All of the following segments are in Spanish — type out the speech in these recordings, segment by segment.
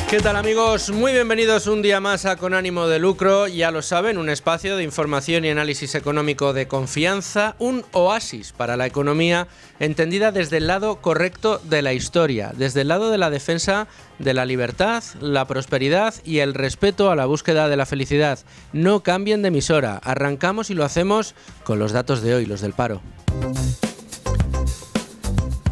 ¿Qué tal, amigos? Muy bienvenidos un día más a Con Ánimo de Lucro. Ya lo saben, un espacio de información y análisis económico de confianza, un oasis para la economía entendida desde el lado correcto de la historia, desde el lado de la defensa de la libertad, la prosperidad y el respeto a la búsqueda de la felicidad. No cambien de emisora, arrancamos y lo hacemos con los datos de hoy, los del paro.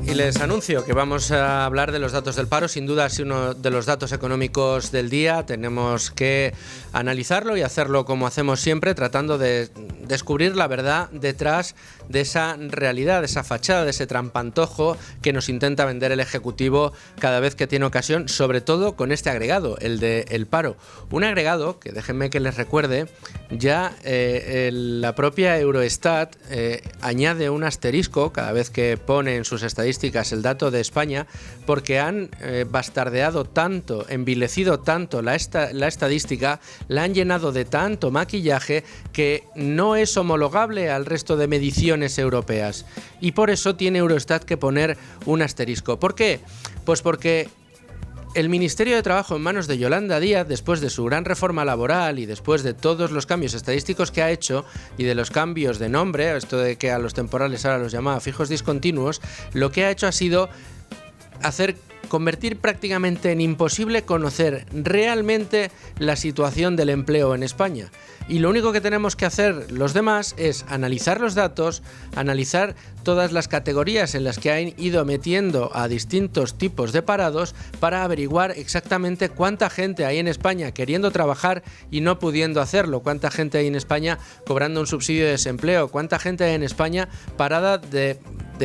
Y les anuncio que vamos a hablar de los datos del paro. Sin duda es uno de los datos económicos del día. Tenemos que analizarlo y hacerlo como hacemos siempre, tratando de descubrir la verdad detrás de esa realidad, de esa fachada, de ese trampantojo que nos intenta vender el Ejecutivo cada vez que tiene ocasión, sobre todo con este agregado, el del paro. Un agregado que, déjenme que les recuerde, ya la propia Eurostat añade un asterisco cada vez que pone en sus estadísticas el dato de España, porque han bastardeado tanto, envilecido tanto la estadística, la han llenado de tanto maquillaje que no es homologable al resto de mediciones europeas. Y por eso tiene Eurostat que poner un asterisco. ¿Por qué? Pues porque el Ministerio de Trabajo en manos de Yolanda Díaz, después de su gran reforma laboral y después de todos los cambios estadísticos que ha hecho y de los cambios de nombre, esto de que a los temporales ahora los llamaba fijos discontinuos, lo que ha hecho ha sido convertir prácticamente en imposible conocer realmente la situación del empleo en España. Y lo único que tenemos que hacer los demás es analizar los datos, analizar todas las categorías en las que han ido metiendo a distintos tipos de parados para averiguar exactamente cuánta gente hay en España queriendo trabajar y no pudiendo hacerlo, cuánta gente hay en España cobrando un subsidio de desempleo, cuánta gente hay en España parada de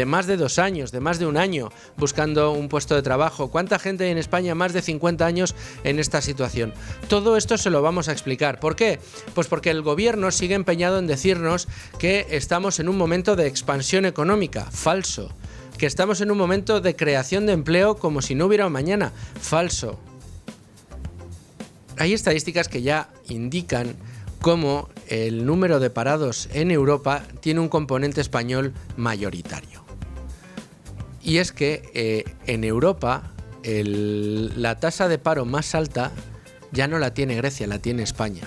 más de 2 años, de más de un año buscando un puesto de trabajo, cuánta gente hay en España más de 50 años en esta situación. Todo esto se lo vamos a explicar. ¿Por qué? Pues porque el gobierno sigue empeñado en decirnos que estamos en un momento de expansión económica. Falso. Que estamos en un momento de creación de empleo como si no hubiera un mañana. Falso. Hay estadísticas que ya indican cómo el número de parados en Europa tiene un componente español mayoritario. Y es que en Europa la tasa de paro más alta ya no la tiene Grecia, la tiene España.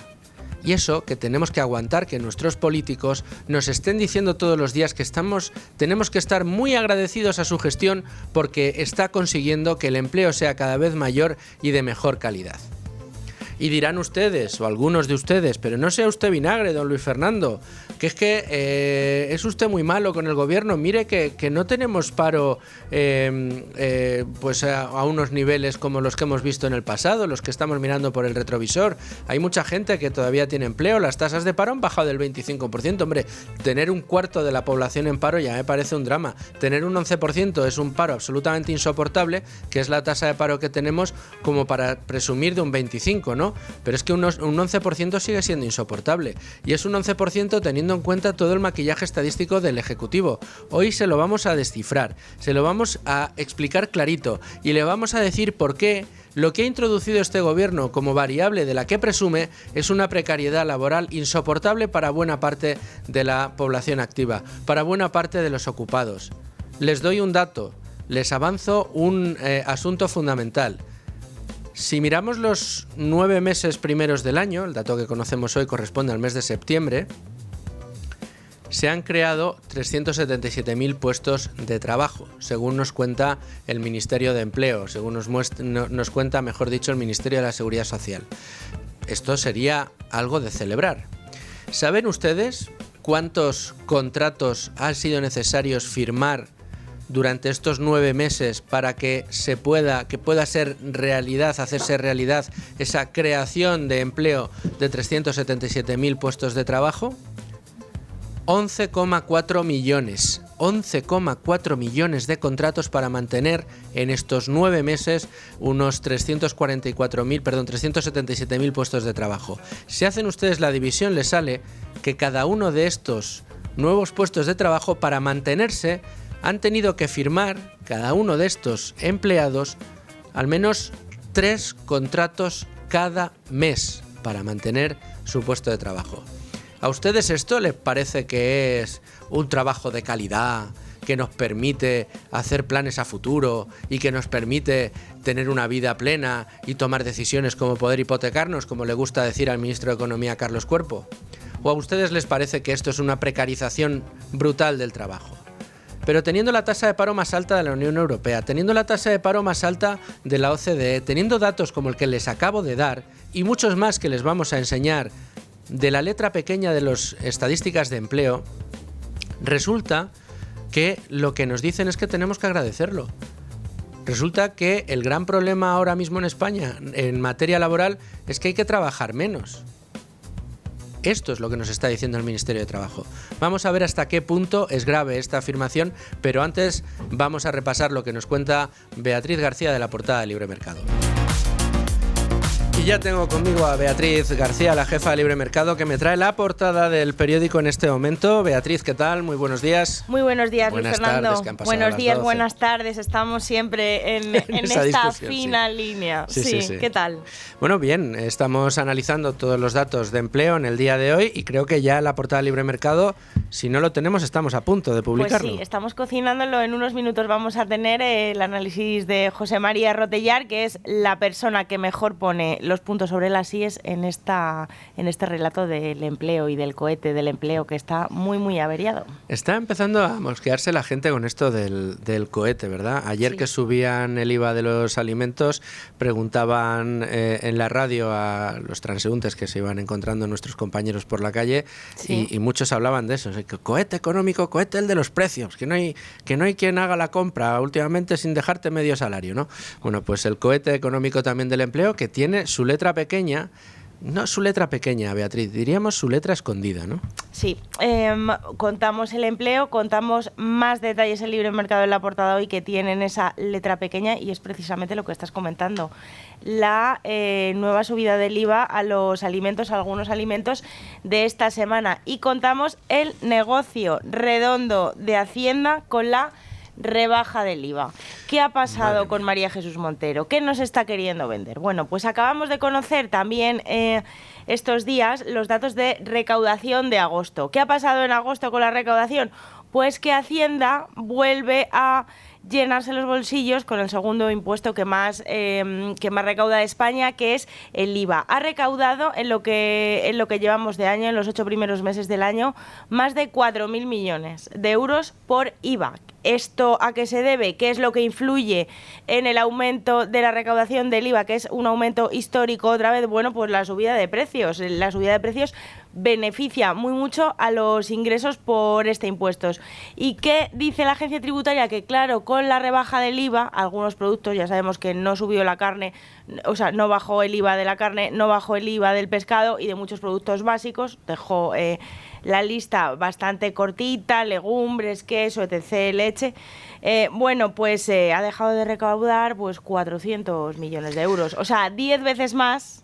Y eso que tenemos que aguantar, que nuestros políticos nos estén diciendo todos los días que tenemos que estar muy agradecidos a su gestión porque está consiguiendo que el empleo sea cada vez mayor y de mejor calidad. Y dirán ustedes, o algunos de ustedes, pero no sea usted vinagre, don Luis Fernando, que es que es usted muy malo con el gobierno. Mire que no tenemos paro pues a unos niveles como los que hemos visto en el pasado, los que estamos mirando por el retrovisor. Hay mucha gente que todavía tiene empleo, las tasas de paro han bajado del 25%. Hombre, tener un cuarto de la población en paro ya me parece un drama. Tener un 11% es un paro absolutamente insoportable, que es la tasa de paro que tenemos como para presumir de un 25%, ¿no? Pero es que un 11% sigue siendo insoportable. Y es un 11% teniendo en cuenta todo el maquillaje estadístico del Ejecutivo. Hoy se lo vamos a descifrar, se lo vamos a explicar clarito y le vamos a decir por qué lo que ha introducido este gobierno como variable de la que presume es una precariedad laboral insoportable para buena parte de la población activa, para buena parte de los ocupados. Les doy un dato, les avanzo un asunto fundamental. Si miramos los 9 meses primeros del año, el dato que conocemos hoy corresponde al mes de septiembre, se han creado 377.000 puestos de trabajo, según nos cuenta el Ministerio de Empleo, según nos cuenta, mejor dicho, el Ministerio de la Seguridad Social. Esto sería algo de celebrar. ¿Saben ustedes cuántos contratos han sido necesarios firmar durante estos 9 meses para que pueda ser realidad, hacerse realidad esa creación de empleo de 377.000 puestos de trabajo? 11,4 millones. 11,4 millones de contratos para mantener en estos 9 meses unos 377.000 puestos de trabajo. Si hacen ustedes la división, les sale que cada uno de estos nuevos puestos de trabajo, para mantenerse, han tenido que firmar, cada uno de estos empleados, al menos 3 contratos cada mes para mantener su puesto de trabajo. ¿A ustedes esto les parece que es un trabajo de calidad, que nos permite hacer planes a futuro y que nos permite tener una vida plena y tomar decisiones como poder hipotecarnos, como le gusta decir al ministro de Economía Carlos Cuerpo? ¿O a ustedes les parece que esto es una precarización brutal del trabajo? Pero teniendo la tasa de paro más alta de la Unión Europea, teniendo la tasa de paro más alta de la OCDE, teniendo datos como el que les acabo de dar y muchos más que les vamos a enseñar de la letra pequeña de las estadísticas de empleo, resulta que lo que nos dicen es que tenemos que agradecerlo. Resulta que el gran problema ahora mismo en España en materia laboral es que hay que trabajar menos. Esto es lo que nos está diciendo el Ministerio de Trabajo. Vamos a ver hasta qué punto es grave esta afirmación, pero antes vamos a repasar lo que nos cuenta Beatriz García de la portada de Libre Mercado. Y ya tengo conmigo a Beatriz García, la jefa de Libre Mercado, que me trae la portada del periódico en este momento. Beatriz, ¿qué tal? Muy buenos días. Muy buenos días, Luis Fernando. Tardes, que han pasado buenos días, 12. Buenas tardes. Estamos siempre en esta fina línea. Sí. ¿Qué tal? Bueno, bien, estamos analizando todos los datos de empleo en el día de hoy y creo que ya la portada de Libre Mercado, si no lo tenemos, estamos a punto de publicarlo. Pues sí, estamos cocinándolo. En unos minutos vamos a tener el análisis de José María Rotellar, que es la persona que mejor pone los puntos sobre las IES en este relato del empleo y del cohete del empleo, que está muy, muy averiado. Está empezando a mosquearse la gente con esto del cohete, ¿verdad? Ayer que subían el IVA de los alimentos, preguntaban en la radio a los transeúntes que se iban encontrando nuestros compañeros por la calle y muchos hablaban de eso. Cohete económico, cohete el de los precios, que no hay quien haga la compra últimamente sin dejarte medio salario, ¿no? Bueno, pues el cohete económico también del empleo, que tiene su letra pequeña, no su letra pequeña, Beatriz, diríamos su letra escondida, ¿no? Sí, contamos el empleo, contamos más detalles en Libre Mercado en la portada hoy que tienen esa letra pequeña y es precisamente lo que estás comentando. La nueva subida del IVA a los alimentos, a algunos alimentos de esta semana, y contamos el negocio redondo de Hacienda con la rebaja del IVA. ¿Qué ha pasado con María Jesús Montero? ¿Qué nos está queriendo vender? Bueno, pues acabamos de conocer también estos días los datos de recaudación de agosto. ¿Qué ha pasado en agosto con la recaudación? Pues que Hacienda vuelve a llenarse los bolsillos con el segundo impuesto que más recauda España, que es el IVA. Ha recaudado en lo que llevamos de año, en los 8 primeros meses del año, más de 4.000 millones de euros por IVA. ¿Esto a qué se debe? ¿Qué es lo que influye en el aumento de la recaudación del IVA, que es un aumento histórico otra vez? Bueno, pues la subida de precios. La subida de precios beneficia muy mucho a los ingresos por este impuesto. ¿Y qué dice la agencia tributaria? Que claro, con la rebaja del IVA, algunos productos, ya sabemos que no subió la carne, o sea, no bajó el IVA de la carne, no bajó el IVA del pescado y de muchos productos básicos, dejó la lista bastante cortita, legumbres, queso, etc., leche. Bueno, pues ha dejado de recaudar pues 400 millones de euros, o sea, 10 veces más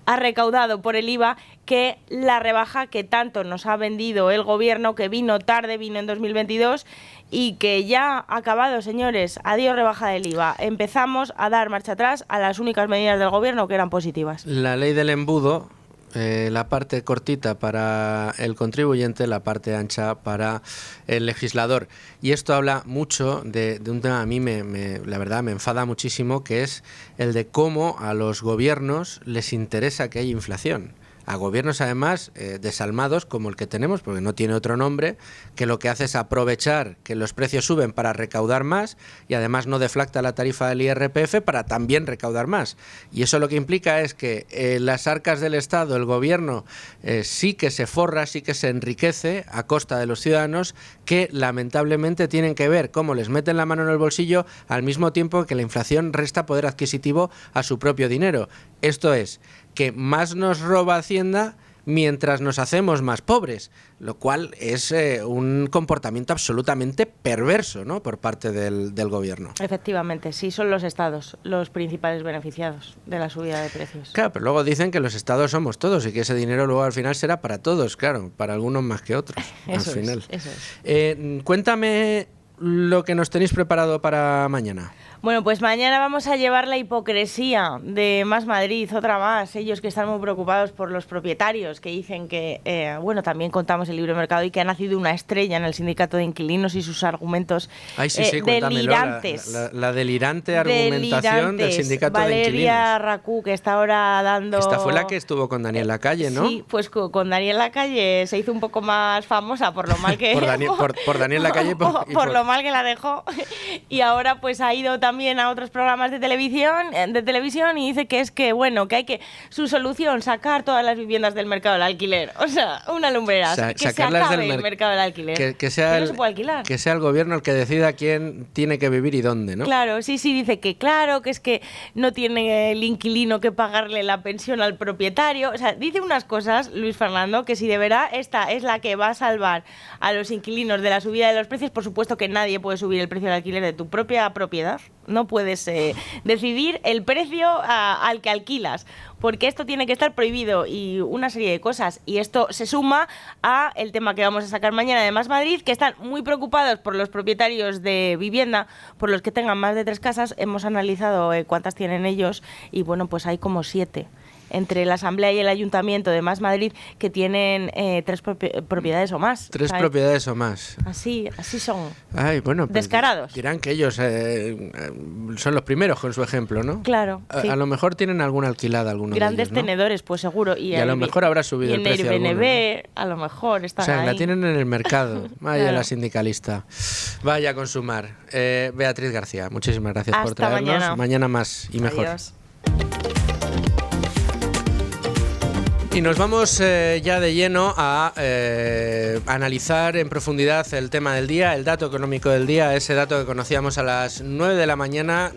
ha recaudado por el IVA que la rebaja que tanto nos ha vendido el gobierno, que vino tarde, vino en 2022 y que ya ha acabado, señores. Adiós rebaja del IVA. Empezamos a dar marcha atrás a las únicas medidas del gobierno que eran positivas. La ley del embudo, la parte cortita para el contribuyente, la parte ancha para el legislador. Y esto habla mucho de un tema a mí la verdad me enfada muchísimo, que es el de cómo a los gobiernos les interesa que haya inflación. A gobiernos además desalmados como el que tenemos, porque no tiene otro nombre, que lo que hace es aprovechar que los precios suben para recaudar más y además no deflacta la tarifa del IRPF para también recaudar más. Y eso lo que implica es que las arcas del Estado, el gobierno, sí que se forra, sí que se enriquece a costa de los ciudadanos, que lamentablemente tienen que ver cómo les meten la mano en el bolsillo al mismo tiempo que la inflación resta poder adquisitivo a su propio dinero. Esto es, que más nos roba Hacienda mientras nos hacemos más pobres, lo cual es un comportamiento absolutamente perverso, ¿no?, por parte del gobierno. Efectivamente, sí, son los estados los principales beneficiados de la subida de precios. Claro, pero luego dicen que los estados somos todos y que ese dinero luego al final será para todos, claro, para algunos más que otros. Eso al final. Eso es. Cuéntame lo que nos tenéis preparado para mañana? Bueno, pues mañana vamos a llevar la hipocresía de Más Madrid, otra más. Ellos que están muy preocupados por los propietarios, que dicen que, bueno, también contamos el libre mercado y que ha nacido una estrella en el sindicato de inquilinos y sus argumentos delirantes. La delirante argumentación del sindicato de inquilinos. Valeria Racú, que está ahora dando... Esta fue la que estuvo con Daniel Lacalle, ¿no? Sí, pues con Daniel Lacalle se hizo un poco más famosa por lo mal que... por Daniel Lacalle por lo mal que la dejó. Y ahora pues ha ido también a otros programas de televisión y dice que bueno, que hay que su solución, sacar todas las viviendas del mercado del alquiler. O sea, una lumbrera, que se acabe el mercado del alquiler. Que sea no se puede alquilar. Que sea el gobierno el que decida quién tiene que vivir y dónde, ¿no? Claro, sí, dice que claro, que es que no tiene el inquilino que pagarle la pensión al propietario. O sea, dice unas cosas, Luis Fernando, que si de verdad esta es la que va a salvar a los inquilinos de la subida de los precios, por supuesto que nadie puede subir el precio del alquiler de tu propia propiedad. No puedes decidir el precio al que alquilas, porque esto tiene que estar prohibido y una serie de cosas. Y esto se suma a el tema que vamos a sacar mañana de Más Madrid, que están muy preocupados por los propietarios de vivienda, por los que tengan más de 3 casas. Hemos analizado cuántas tienen ellos y bueno, pues hay como 7. Entre la Asamblea y el Ayuntamiento de Más Madrid, que tienen 3 propiedades o más. 3 propiedades o más. Así son. Ay, bueno, pues descarados. Dirán que ellos son los primeros con su ejemplo, ¿no? Claro. Sí. A lo mejor tienen alguna alquilada, algunos grandes de ellos, ¿no? Tenedores, pues seguro. Y a lo mejor habrá subido el precio. Y en Airbnb, ¿no? A lo mejor están ahí. La tienen en el mercado. Vaya claro. La sindicalista. Vaya a consumar. Beatriz García, muchísimas gracias por traernos. Mañana más y mejor. Adiós. Y nos vamos ya de lleno a analizar en profundidad el tema del día, el dato económico del día, ese dato que conocíamos a las 9 de la mañana,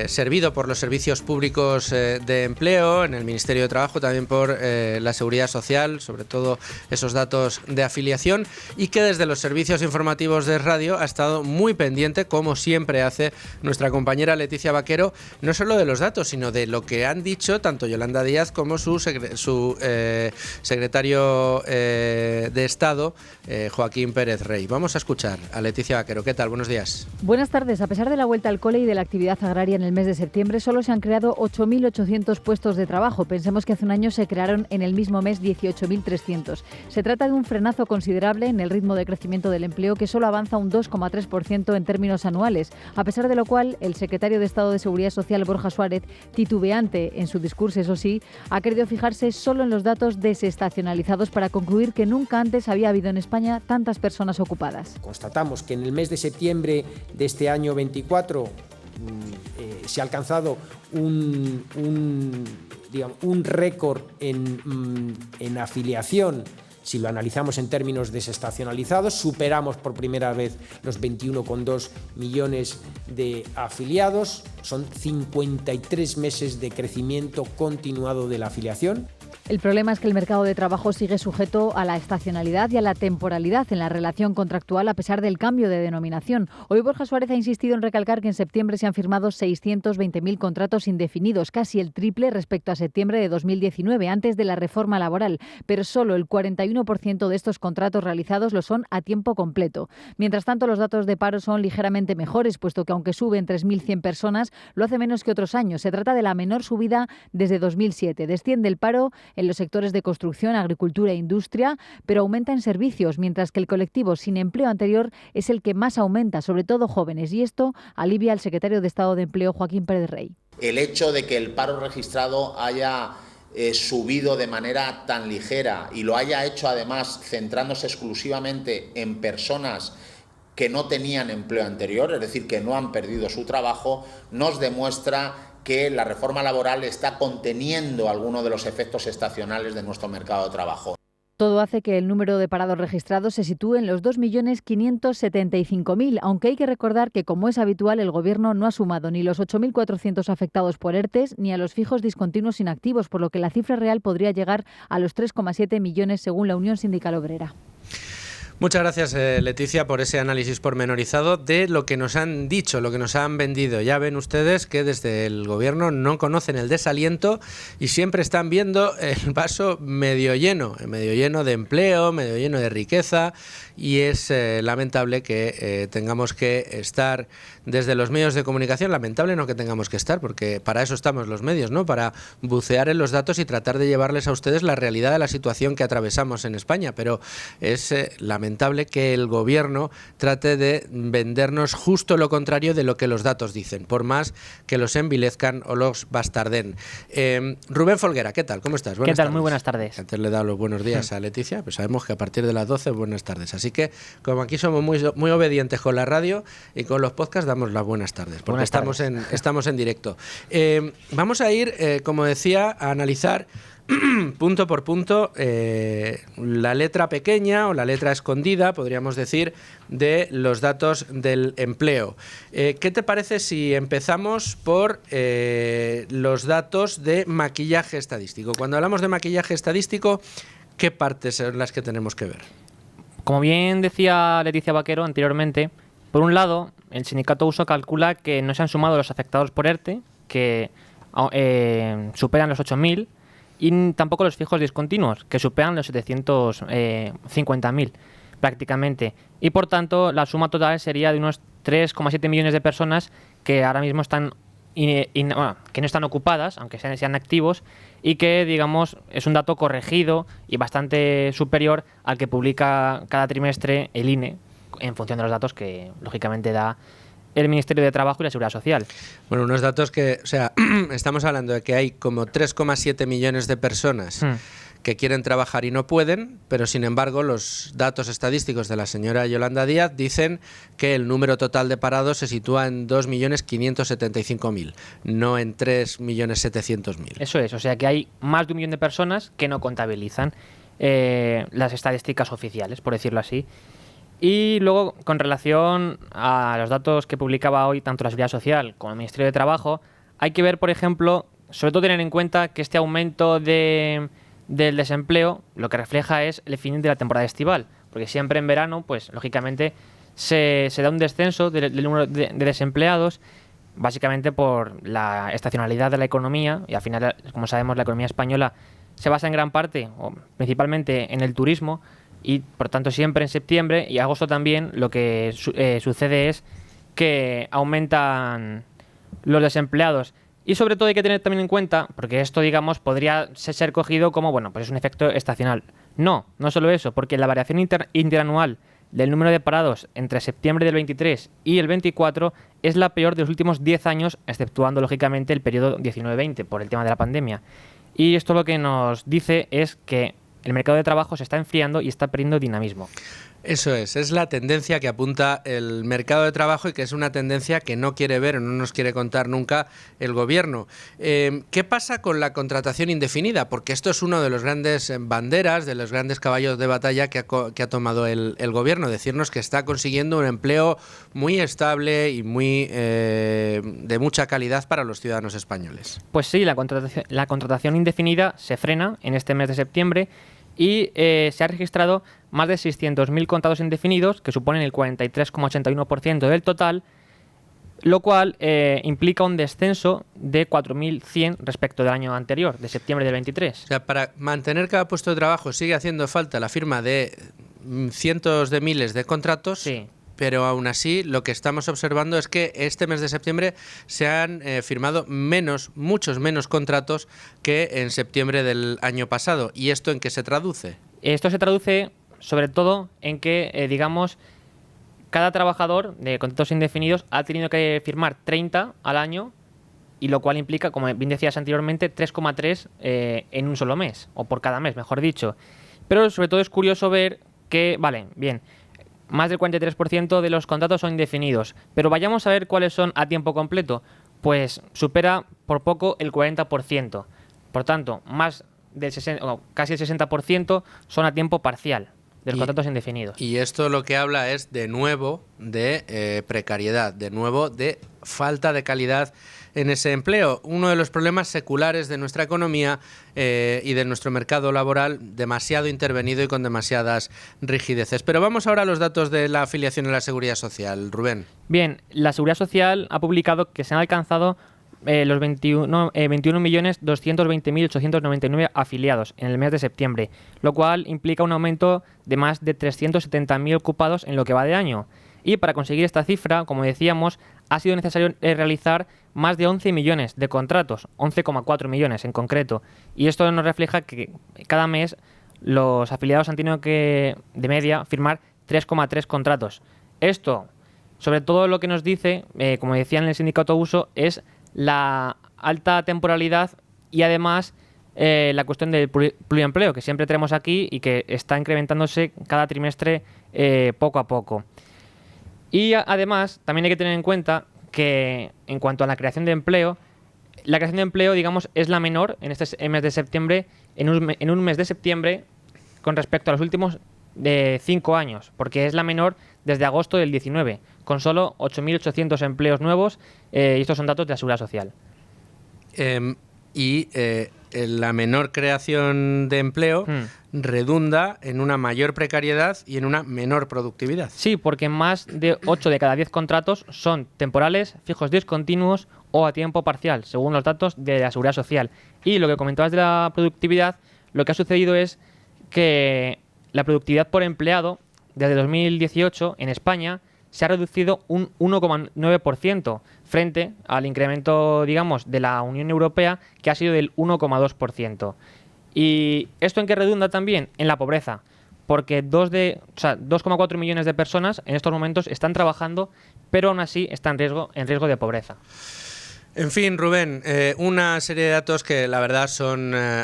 servido por los servicios públicos de empleo en el Ministerio de Trabajo, también por la Seguridad Social, sobre todo esos datos de afiliación, y que desde los servicios informativos de radio ha estado muy pendiente, como siempre hace nuestra compañera Leticia Vaquero, no solo de los datos, sino de lo que han dicho tanto Yolanda Díaz como su secretario de Estado, Joaquín Pérez Rey. Vamos a escuchar a Leticia Vaquero. ¿Qué tal? Buenos días. Buenas tardes. A pesar de la vuelta al cole y de la actividad agraria en el mes de septiembre, solo se han creado 8.800 puestos de trabajo. Pensemos que hace un año se crearon en el mismo mes 18.300. Se trata de un frenazo considerable en el ritmo de crecimiento del empleo, que solo avanza un 2,3% en términos anuales, a pesar de lo cual el secretario de Estado de Seguridad Social, Borja Suárez, titubeante en su discurso, eso sí, ha querido fijarse solo en los datos desestacionalizados para concluir que nunca antes había habido en España tantas personas ocupadas. Constatamos que en el mes de septiembre de este año 24 se ha alcanzado un récord en afiliación. Si lo analizamos en términos desestacionalizados, superamos por primera vez los 21,2 millones de afiliados. Son 53 meses de crecimiento continuado de la afiliación. El problema es que el mercado de trabajo sigue sujeto a la estacionalidad y a la temporalidad en la relación contractual a pesar del cambio de denominación. Hoy Borja Suárez ha insistido en recalcar que en septiembre se han firmado 620.000 contratos indefinidos, casi el triple respecto a septiembre de 2019, antes de la reforma laboral, pero solo el 41% de estos contratos realizados lo son a tiempo completo. Mientras tanto, los datos de paro son ligeramente mejores, puesto que aunque suben 3.100 personas, lo hace menos que otros años. Se trata de la menor subida desde 2007. Desciende el paro en los sectores de construcción, agricultura e industria, pero aumenta en servicios, mientras que el colectivo sin empleo anterior es el que más aumenta, sobre todo jóvenes, y esto alivia al secretario de Estado de Empleo, Joaquín Pérez Rey. El hecho de que el paro registrado haya subido de manera tan ligera y lo haya hecho además centrándose exclusivamente en personas que no tenían empleo anterior, es decir, que no han perdido su trabajo, nos demuestra que la reforma laboral está conteniendo algunos de los efectos estacionales de nuestro mercado de trabajo. Todo hace que el número de parados registrados se sitúe en los 2.575.000, aunque hay que recordar que, como es habitual, el Gobierno no ha sumado ni los 8.400 afectados por ERTES ni a los fijos discontinuos inactivos, por lo que la cifra real podría llegar a los 3,7 millones según la Unión Sindical Obrera. Muchas gracias, Leticia, por ese análisis pormenorizado de lo que nos han dicho, lo que nos han vendido. Ya ven ustedes que desde el gobierno no conocen el desaliento y siempre están viendo el vaso medio lleno de empleo, medio lleno de riqueza, y es lamentable que tengamos que estar desde los medios de comunicación, lamentable no que tengamos que estar, porque para eso estamos los medios, ¿no? Para bucear en los datos y tratar de llevarles a ustedes la realidad de la situación que atravesamos en España, pero es lamentable que el gobierno trate de vendernos justo lo contrario de lo que los datos dicen, por más que los envilezcan o los bastarden. Rubén Folguera, ¿qué tal? ¿Cómo estás? Buenas tardes. Muy buenas tardes. Antes le he dado los buenos días a Leticia, pues sabemos que a partir de las 12, buenas tardes. Así que, como aquí somos muy obedientes con la radio y con los podcasts, damos las buenas tardes, porque estamos en directo. Vamos a ir, como decía, a analizar punto por punto la letra pequeña o la letra escondida, podríamos decir, de los datos del empleo. ¿Qué te parece si empezamos por los datos de maquillaje estadístico? Cuando hablamos de maquillaje estadístico, ¿qué partes son las que tenemos que ver? Como bien decía Leticia Vaquero anteriormente, por un lado, el sindicato USO calcula que no se han sumado los afectados por ERTE, que superan los 8.000, y tampoco los fijos discontinuos, que superan los 750.000 prácticamente. Y por tanto, la suma total sería de unos 3,7 millones de personas que ahora mismo están que no están ocupadas, aunque sean activos, y que, digamos, es un dato corregido y bastante superior al que publica cada trimestre el INE, en función de los datos que, lógicamente, da el Ministerio de Trabajo y la Seguridad Social. Bueno, unos datos que, o sea, estamos hablando de que hay como 3,7 millones de personas que quieren trabajar y no pueden, pero sin embargo los datos estadísticos de la señora Yolanda Díaz dicen que el número total de parados se sitúa en 2.575.000, no en 3.700.000. Eso es, o sea que hay más de 1 millón de personas que no contabilizan las estadísticas oficiales, por decirlo así. Y luego, con relación a los datos que publicaba hoy tanto la Seguridad Social como el Ministerio de Trabajo, hay que ver, por ejemplo, sobre todo tener en cuenta que este aumento del desempleo lo que refleja es el fin de la temporada estival, porque siempre en verano, pues lógicamente, se da un descenso del número de desempleados, básicamente por la estacionalidad de la economía, y al final, como sabemos, la economía española se basa en gran parte, o principalmente, en el turismo, y por tanto siempre en septiembre y agosto también lo que sucede es que aumentan los desempleados. Y sobre todo hay que tener también en cuenta, porque esto, digamos, podría ser cogido como, bueno, pues es un efecto estacional. No solo eso, porque la variación interanual del número de parados entre septiembre del 23 y el 24 es la peor de los últimos 10 años, exceptuando, lógicamente, el periodo 19-20 por el tema de la pandemia. Y esto lo que nos dice es que el mercado de trabajo se está enfriando y está perdiendo dinamismo. Eso es la tendencia que apunta el mercado de trabajo y que es una tendencia que no quiere ver o no nos quiere contar nunca el gobierno. ¿Qué pasa con la contratación indefinida? Porque esto es uno de los grandes banderas, de los grandes caballos de batalla que ha tomado el gobierno, decirnos que está consiguiendo un empleo muy estable y muy de mucha calidad para los ciudadanos españoles. Pues sí, la contratación indefinida se frena en este mes de septiembre y se ha registrado más de 600.000 contratos indefinidos, que suponen el 43,81% del total, lo cual implica un descenso de 4.100 respecto del año anterior, de septiembre del 23. O sea, para mantener cada puesto de trabajo sigue haciendo falta la firma de cientos de miles de contratos. Sí. Pero aún así lo que estamos observando es que este mes de septiembre se han firmado muchos menos contratos que en septiembre del año pasado. ¿Y esto en qué se traduce? Esto se traduce sobre todo en que, digamos, cada trabajador de contratos indefinidos ha tenido que firmar 30 al año, y lo cual implica, como bien decías anteriormente, 3,3 en un solo mes, o por cada mes, mejor dicho. Pero sobre todo es curioso ver que, vale, bien, más del 43% de los contratos son indefinidos, pero vayamos a ver cuáles son a tiempo completo. Pues supera por poco el 40%. Por tanto, más del casi el 60% son a tiempo parcial. de los contratos indefinidos. Y esto lo que habla es de nuevo de precariedad, de nuevo de falta de calidad en ese empleo. Uno de los problemas seculares de nuestra economía y de nuestro mercado laboral, demasiado intervenido y con demasiadas rigideces. Pero vamos ahora a los datos de la afiliación en la Seguridad Social. Rubén. Bien, la Seguridad Social ha publicado que se han alcanzado los 21.220.899 afiliados en el mes de septiembre, lo cual implica un aumento de más de 370.000 ocupados en lo que va de año. Y para conseguir esta cifra, como decíamos, ha sido necesario realizar más de 11 millones de contratos, 11,4 millones en concreto. Y esto nos refleja que cada mes los afiliados han tenido que, de media, firmar 3,3 contratos. Esto, sobre todo lo que nos dice, como decía en el sindicato Uso, es la alta temporalidad y además la cuestión del pluriempleo, que siempre tenemos aquí y que está incrementándose cada trimestre poco a poco. Y además también hay que tener en cuenta que en cuanto a la creación de empleo, digamos, es la menor en este mes de septiembre, en un mes de septiembre con respecto a los últimos 5 años, porque es la menor desde agosto del 19, con solo 8.800 empleos nuevos, y estos son datos de la Seguridad Social. La menor creación de empleo redunda en una mayor precariedad y en una menor productividad. Sí, porque más de 8 de cada 10 contratos son temporales, fijos discontinuos o a tiempo parcial, según los datos de la Seguridad Social. Y lo que comentabas de la productividad, lo que ha sucedido es que la productividad por empleado desde 2018 en España se ha reducido un 1,9% frente al incremento, digamos, de la Unión Europea, que ha sido del 1,2%. ¿Y esto en qué redunda también? En la pobreza, porque 2,4 millones de personas en estos momentos están trabajando, pero aún así están en riesgo de pobreza. En fin, Rubén, una serie de datos que la verdad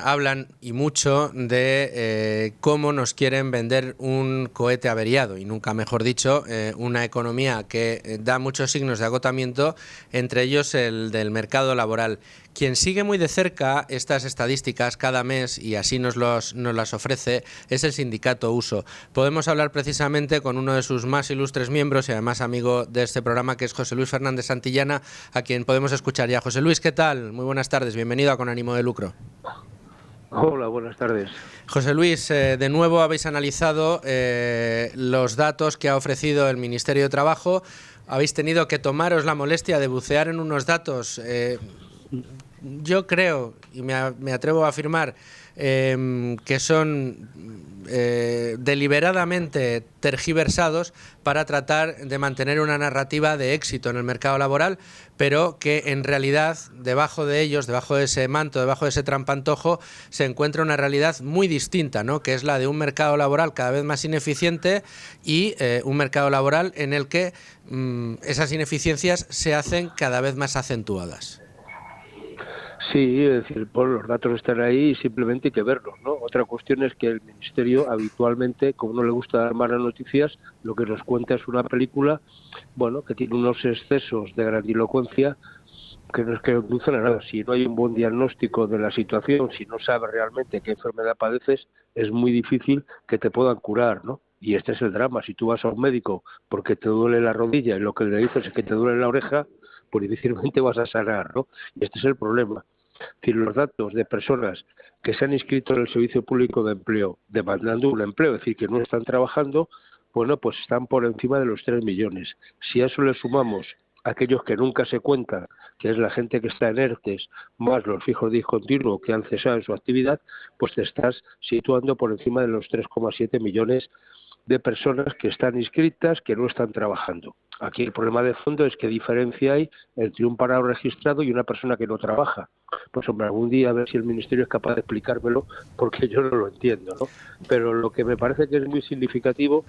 hablan y mucho de cómo nos quieren vender un cohete averiado, y nunca mejor dicho, una economía que da muchos signos de agotamiento, entre ellos el del mercado laboral. Quien sigue muy de cerca estas estadísticas cada mes y así nos las ofrece es el sindicato Uso. Podemos hablar precisamente con uno de sus más ilustres miembros y además amigo de este programa, que es José Luis Fernández Santillana, a quien podemos escuchar ya. José Luis, ¿qué tal? Muy buenas tardes, bienvenido a Con Ánimo de Lucro. Hola, buenas tardes. José Luis, de nuevo habéis analizado los datos que ha ofrecido el Ministerio de Trabajo. Habéis tenido que tomaros la molestia de bucear en unos datos yo creo, y me atrevo a afirmar, que son deliberadamente tergiversados para tratar de mantener una narrativa de éxito en el mercado laboral, pero que en realidad debajo de ellos, debajo de ese manto, debajo de ese trampantojo, se encuentra una realidad muy distinta, ¿no? Que es la de un mercado laboral cada vez más ineficiente y un mercado laboral en el que esas ineficiencias se hacen cada vez más acentuadas. Sí, es decir, pues los datos están ahí y simplemente hay que verlos, ¿no? Otra cuestión es que el Ministerio habitualmente, como no le gusta dar malas noticias, lo que nos cuenta es una película, bueno, que tiene unos excesos de grandilocuencia que no es que conducen a nada. Si no hay un buen diagnóstico de la situación, si no sabes realmente qué enfermedad padeces, es muy difícil que te puedan curar, ¿no? Y este es el drama. Si tú vas a un médico porque te duele la rodilla y lo que le dices es que te duele la oreja, pues difícilmente vas a sanar, ¿no? Y este es el problema. Es decir, los datos de personas que se han inscrito en el Servicio Público de Empleo demandando un empleo, es decir, que no están trabajando, bueno, pues están por encima de los 3 millones. Si a eso le sumamos a aquellos que nunca se cuentan, que es la gente que está en ERTES, más los fijos discontinuos que han cesado en su actividad, pues te estás situando por encima de los 3,7 millones de personas que están inscritas, que no están trabajando. Aquí el problema de fondo es qué diferencia hay entre un parado registrado y una persona que no trabaja. Pues hombre, algún día a ver si el Ministerio es capaz de explicármelo, porque yo no lo entiendo, ¿no? Pero lo que me parece que es muy significativo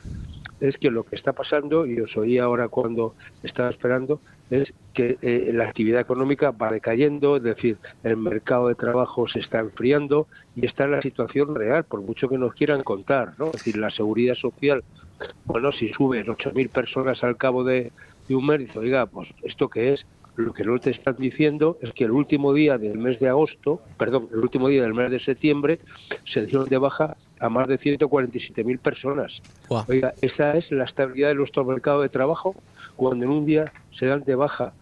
es que lo que está pasando, y os oí ahora cuando estaba esperando, es que la actividad económica va decayendo, es decir, el mercado de trabajo se está enfriando y está en la situación real, por mucho que nos quieran contar, ¿no? Es decir, la seguridad social, bueno, si suben 8.000 personas al cabo de un mes, dice, oiga, pues ¿esto qué es? Lo que no te están diciendo es que el último día del mes de agosto, el último día del mes de septiembre, se dieron de baja a más de 147.000 personas. Wow. Oiga, esa es la estabilidad de nuestro mercado de trabajo, cuando en un día se dan de baja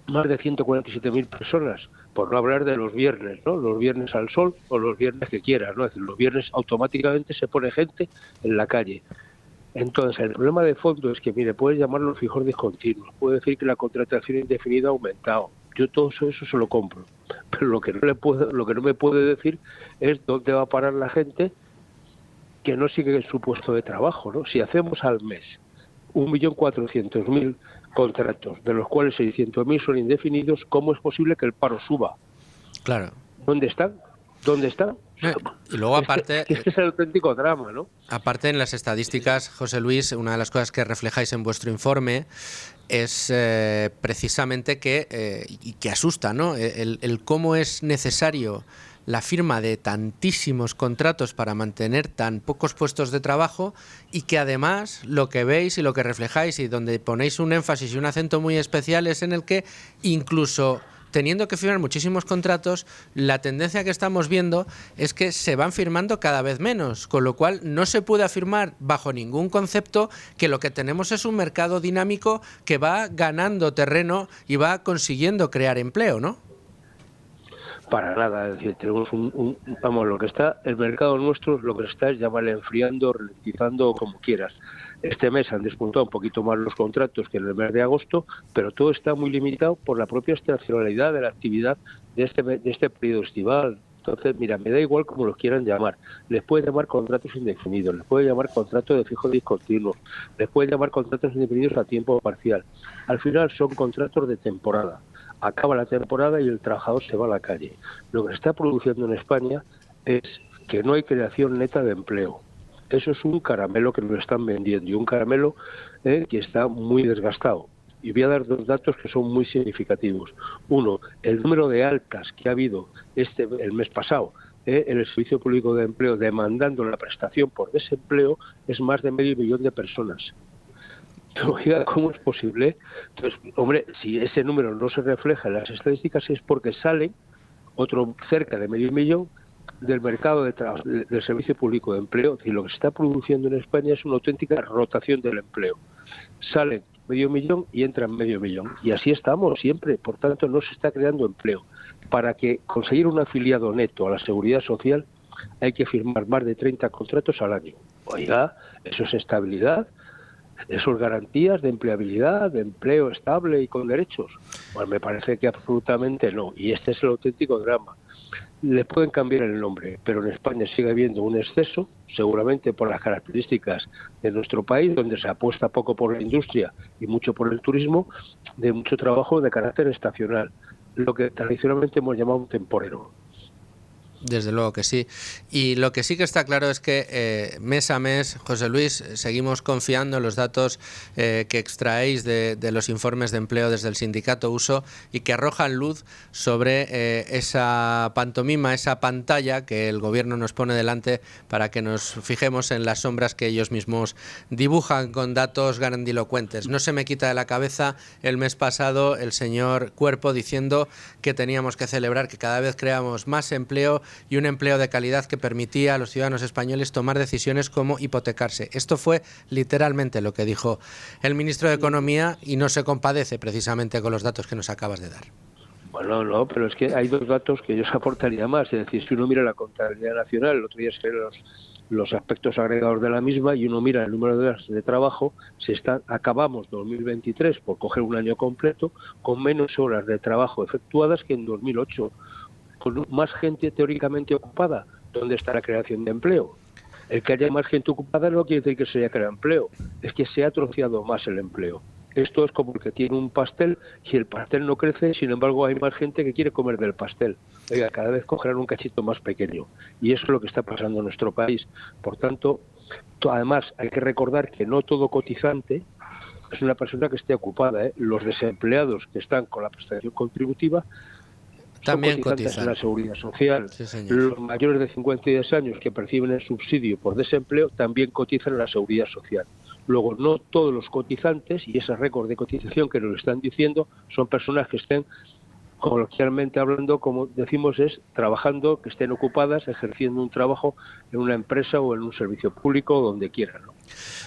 más de 147.000 personas, por no hablar de los viernes, ¿no? Los viernes al sol o los viernes que quieras, ¿no? Es decir, los viernes automáticamente se pone gente en la calle. Entonces, el problema de fondo es que, mire, puedes llamarlo fijos discontinuos, puede decir que la contratación indefinida ha aumentado. Yo todo eso se lo compro, pero lo que no me puede decir es dónde va a parar la gente que no sigue en su puesto de trabajo, ¿no? Si hacemos al mes 1.400.000 contratos, de los cuales 600.000 son indefinidos, ¿cómo es posible que el paro suba? Claro. ¿Dónde están? ¿Dónde están? Y luego aparte... Este es el auténtico drama, ¿no? Aparte, en las estadísticas, José Luis, una de las cosas que reflejáis en vuestro informe es precisamente y que asusta, ¿no? El cómo es necesario la firma de tantísimos contratos para mantener tan pocos puestos de trabajo, y que además lo que veis y lo que reflejáis y donde ponéis un énfasis y un acento muy especial es en el que incluso teniendo que firmar muchísimos contratos, la tendencia que estamos viendo es que se van firmando cada vez menos, con lo cual no se puede afirmar bajo ningún concepto que lo que tenemos es un mercado dinámico que va ganando terreno y va consiguiendo crear empleo, ¿no? Para nada, es decir, tenemos vamos, lo que está, el mercado nuestro, lo que está es llamarle enfriando, ralentizando, como quieras. Este mes han despuntado un poquito más los contratos que en el mes de agosto, pero todo está muy limitado por la propia estacionalidad de la actividad de este periodo estival. Entonces, mira, me da igual como los quieran llamar. Les puede llamar contratos indefinidos, les puede llamar contratos de fijo discontinuo, les puede llamar contratos indefinidos a tiempo parcial. Al final son contratos de temporada. Acaba la temporada y el trabajador se va a la calle. Lo que se está produciendo en España es que no hay creación neta de empleo. Eso es un caramelo que nos están vendiendo, y un caramelo que está muy desgastado. Y voy a dar dos datos que son muy significativos. Uno, el número de altas que ha habido el mes pasado en el Servicio Público de Empleo demandando la prestación por desempleo es más de 500.000 de personas. Oiga, ¿cómo es posible? Entonces, hombre, si ese número no se refleja en las estadísticas es porque sale otro cerca de 500.000 del mercado del Servicio Público de Empleo. Es decir, lo que se está produciendo en España es una auténtica rotación del empleo. Salen 500.000 y entran 500.000. Y así estamos siempre. Por tanto, no se está creando empleo. Para que conseguir un afiliado neto a la Seguridad Social hay que firmar más de 30 contratos al año. Oiga, eso es estabilidad. ¿Eso es garantías de empleabilidad, de empleo estable y con derechos? Pues me parece que absolutamente no. Y este es el auténtico drama. Le pueden cambiar el nombre, pero en España sigue habiendo un exceso, seguramente por las características de nuestro país, donde se apuesta poco por la industria y mucho por el turismo, de mucho trabajo de carácter estacional, lo que tradicionalmente hemos llamado un temporero. Desde luego que sí. Y lo que sí que está claro es que mes a mes, José Luis, seguimos confiando en los datos que extraéis de los informes de empleo desde el sindicato USO y que arrojan luz sobre esa pantomima, esa pantalla que el gobierno nos pone delante para que nos fijemos en las sombras que ellos mismos dibujan con datos grandilocuentes. No se me quita de la cabeza el mes pasado el señor Cuerpo diciendo que teníamos que celebrar que cada vez creamos más empleo y un empleo de calidad que permitía a los ciudadanos españoles tomar decisiones como hipotecarse. Esto fue literalmente lo que dijo el ministro de Economía y no se compadece precisamente con los datos que nos acabas de dar. Bueno, no, pero es que hay dos datos que yo os aportaría más. Es decir, si uno mira la contabilidad nacional, el otro día se ven los aspectos agregados de la misma y uno mira el número de horas de trabajo, acabamos 2023, por coger un año completo, con menos horas de trabajo efectuadas que en 2008. Con más gente teóricamente ocupada, ¿dónde está la creación de empleo? El que haya más gente ocupada no quiere decir que se haya creado empleo, es que se ha troceado más el empleo. Esto es como el que tiene un pastel y el pastel no crece, sin embargo hay más gente que quiere comer del pastel. Oiga, cada vez cogerán un cachito más pequeño. Y eso es lo que está pasando en nuestro país. Por tanto, además hay que recordar que no todo cotizante es una persona que esté ocupada, ¿eh? Los desempleados que están con la prestación contributiva también cotizan en la Seguridad Social. Sí, los mayores de 52 años que perciben el subsidio por desempleo también cotizan en la Seguridad Social. Luego, no todos los cotizantes, y ese récord de cotización que nos están diciendo, son personas que estén coloquialmente hablando, como decimos, es trabajando, que estén ocupadas, ejerciendo un trabajo en una empresa o en un servicio público o donde quieran, ¿no?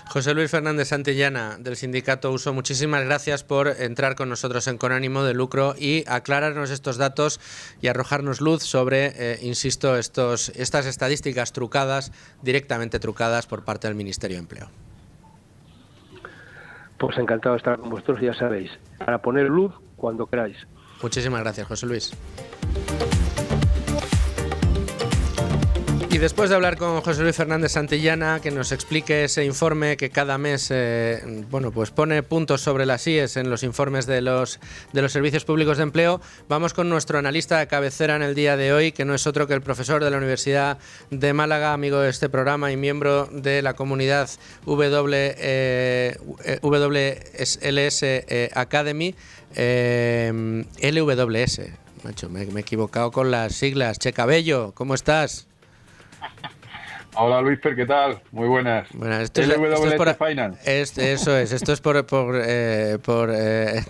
José Luis Fernández Santillana, del sindicato Uso, muchísimas gracias por entrar con nosotros en Con Ánimo de Lucro y aclararnos estos datos y arrojarnos luz sobre, insisto, estas estadísticas trucadas, directamente trucadas por parte del Ministerio de Empleo. Pues encantado de estar con vosotros, ya sabéis, para poner luz cuando queráis. Muchísimas gracias, José Luis. Y después de hablar con José Luis Fernández Santillana, que nos explique ese informe que cada mes pues pone puntos sobre las IES en los informes de los servicios públicos de empleo, vamos con nuestro analista de cabecera en el día de hoy, que no es otro que el profesor de la Universidad de Málaga, amigo de este programa y miembro de la comunidad WLS Academy, LWS. Macho, me he equivocado con las siglas. Che Cabello, ¿cómo estás? Hola Luisfer, ¿qué tal? Muy buenas. Esto es por Finance. Esto es por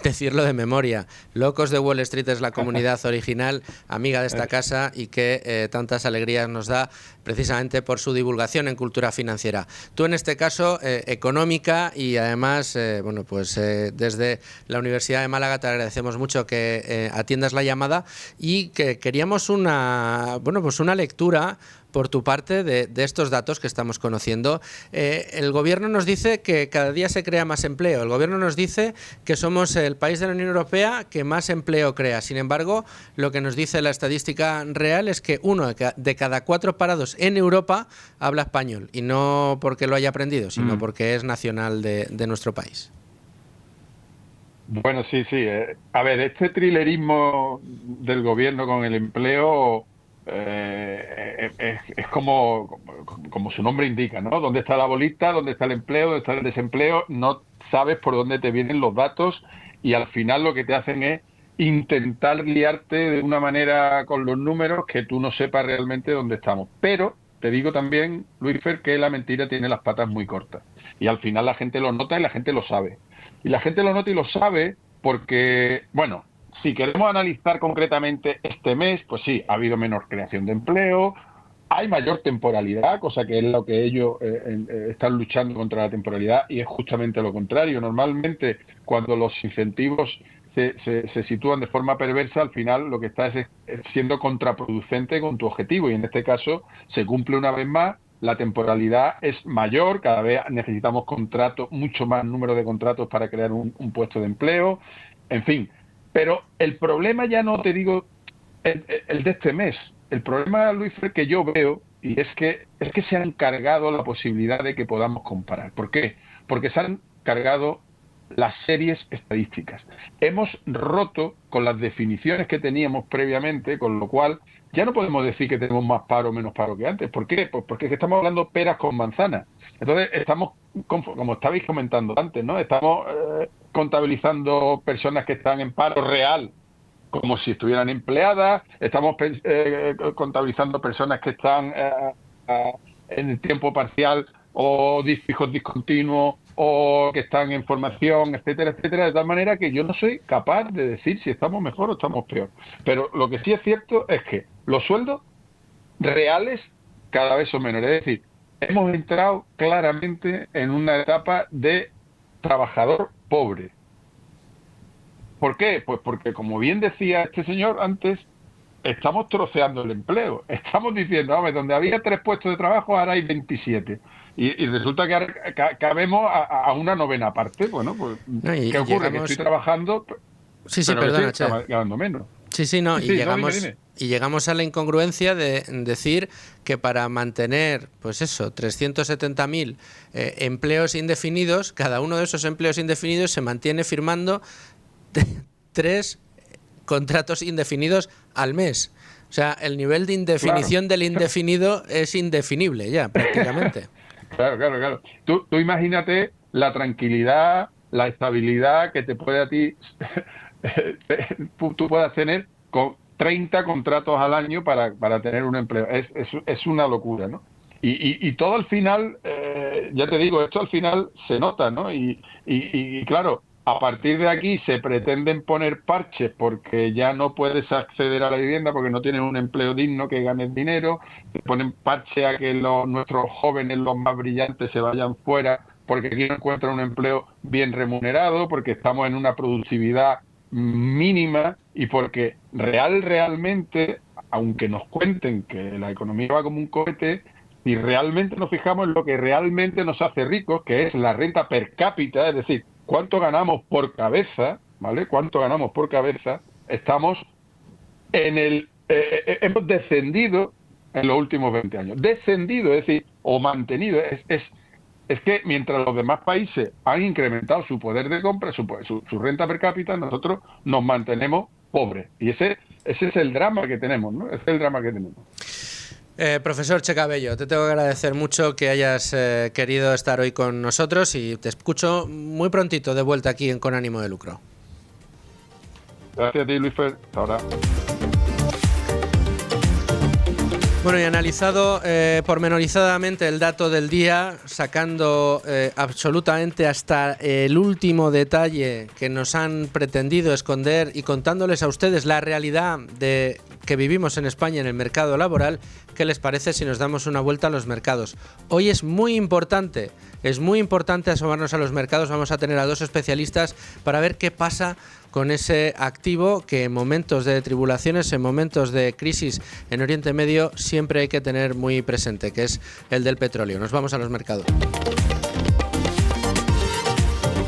decirlo de memoria. Locos de Wall Street es la comunidad original, amiga de esta casa y que tantas alegrías nos da precisamente por su divulgación en cultura financiera. Tú en este caso económica y además desde la Universidad de Málaga te agradecemos mucho que atiendas la llamada y que queríamos una lectura por tu parte de estos datos que estamos conociendo. El gobierno nos dice que cada día se crea más empleo. El gobierno nos dice que somos el país de la Unión Europea que más empleo crea. Sin embargo, lo que nos dice la estadística real es que 1 de cada 4 parados en Europa habla español. Y no porque lo haya aprendido, sino porque es nacional de nuestro país. Bueno, sí. A ver, este trilerismo del gobierno con el empleo es como su nombre indica, ¿no? ¿Dónde está la bolita? ¿Dónde está el empleo? ¿Dónde está el desempleo? No sabes por dónde te vienen los datos y al final lo que te hacen es intentar liarte de una manera con los números que tú no sepas realmente dónde estamos. Pero te digo también, Luisfer, que la mentira tiene las patas muy cortas y al final la gente lo nota y la gente lo sabe. Y la gente lo nota y lo sabe porque, bueno, si queremos analizar concretamente este mes, pues sí, ha habido menor creación de empleo, hay mayor temporalidad, cosa que es lo que ellos están luchando contra la temporalidad, y es justamente lo contrario. Normalmente, cuando los incentivos se sitúan de forma perversa, al final lo que está es siendo contraproducente con tu objetivo, y en este caso se cumple una vez más. La temporalidad es mayor, cada vez necesitamos contratos, mucho más número de contratos para crear un puesto de empleo, en fin. Pero el problema ya no te digo el de este mes. El problema, Luis, que yo veo, y es que se han cargado la posibilidad de que podamos comparar. ¿Por qué? Porque se han cargado las series estadísticas. Hemos roto con las definiciones que teníamos previamente, con lo cual ya no podemos decir que tenemos más paro o menos paro que antes. ¿Por qué? Pues porque es que estamos hablando peras con manzanas. Entonces estamos, como estabais comentando antes, ¿no? Estamos contabilizando personas que están en paro real como si estuvieran empleadas, estamos contabilizando personas que están en el tiempo parcial o fijos discontinuos o que están en formación, etcétera, etcétera, de tal manera que yo no soy capaz de decir si estamos mejor o estamos peor. Pero lo que sí es cierto es que los sueldos reales cada vez son menores. Es decir, hemos entrado claramente en una etapa de trabajador pobre. ¿Por qué? Pues porque, como bien decía este señor antes, estamos troceando el empleo. Estamos diciendo, a ver, donde había 3 puestos de trabajo, ahora hay 27. Y resulta que ahora cabemos a una novena parte. Bueno, pues, no, ¿qué ocurre? Que estoy trabajando, pero perdona, estoy ganando menos. Y llegamos a la incongruencia de decir que para mantener, pues eso, 370.000 empleos indefinidos, cada uno de esos empleos indefinidos se mantiene firmando 3 contratos indefinidos al mes. O sea, el nivel de indefinición del indefinido es indefinible ya, prácticamente. Claro. Tú imagínate la tranquilidad, la estabilidad que te puede a ti, tú puedas tener con 30 contratos al año para tener un empleo. Es una locura, ¿no? Y todo al final, ya te digo, esto al final se nota, ¿no? Y claro, A partir de aquí se pretenden poner parches porque ya no puedes acceder a la vivienda porque no tienes un empleo digno que ganes dinero. Se ponen parches a que nuestros jóvenes, los más brillantes, se vayan fuera porque aquí no encuentran un empleo bien remunerado, porque estamos en una productividad mínima y porque realmente, aunque nos cuenten que la economía va como un cohete, si realmente nos fijamos en lo que realmente nos hace ricos, que es la renta per cápita, es decir, cuánto ganamos por cabeza, ¿vale? Cuánto ganamos por cabeza, estamos hemos descendido en los últimos 20 años. Descendido, es decir, o mantenido. Es que mientras los demás países han incrementado su poder de compra, su renta per cápita, nosotros nos mantenemos pobres. Y ese es el drama que tenemos, ¿no? Ese es el drama que tenemos. Profesor Checabello, te tengo que agradecer mucho que hayas querido estar hoy con nosotros y te escucho muy prontito de vuelta aquí en Con Ánimo de Lucro. Gracias a ti, Luis Fer. Hasta ahora. Bueno, y analizado pormenorizadamente el dato del día, sacando absolutamente hasta el último detalle que nos han pretendido esconder y contándoles a ustedes la realidad de que vivimos en España en el mercado laboral, ¿qué les parece si nos damos una vuelta a los mercados? Hoy es muy importante asomarnos a los mercados. Vamos a tener a dos especialistas para ver qué pasa con ese activo que en momentos de tribulaciones, en momentos de crisis en Oriente Medio, siempre hay que tener muy presente, que es el del petróleo. Nos vamos a los mercados.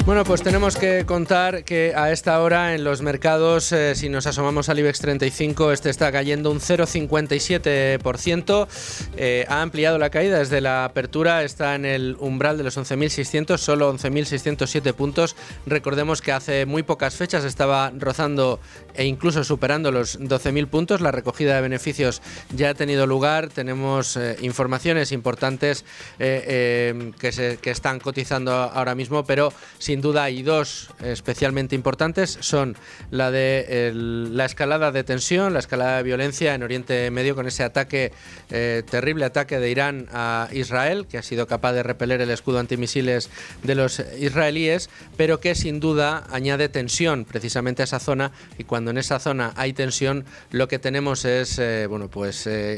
Bueno, pues tenemos que contar que a esta hora en los mercados, si nos asomamos al IBEX 35, este está cayendo un 0,57%. Ha ampliado la caída desde la apertura, está en el umbral de los 11.600, solo 11.607 puntos. Recordemos que hace muy pocas fechas estaba rozando e incluso superando los 12.000 puntos. La recogida de beneficios ya ha tenido lugar. Tenemos informaciones importantes que están cotizando ahora mismo, pero sin duda hay dos especialmente importantes. Son la de la escalada de tensión, la escalada de violencia en Oriente Medio, con ese ataque, terrible ataque de Irán a Israel, que ha sido capaz de repeler el escudo antimisiles de los israelíes, pero que sin duda añade tensión precisamente a esa zona, y cuando en esa zona hay tensión, lo que tenemos es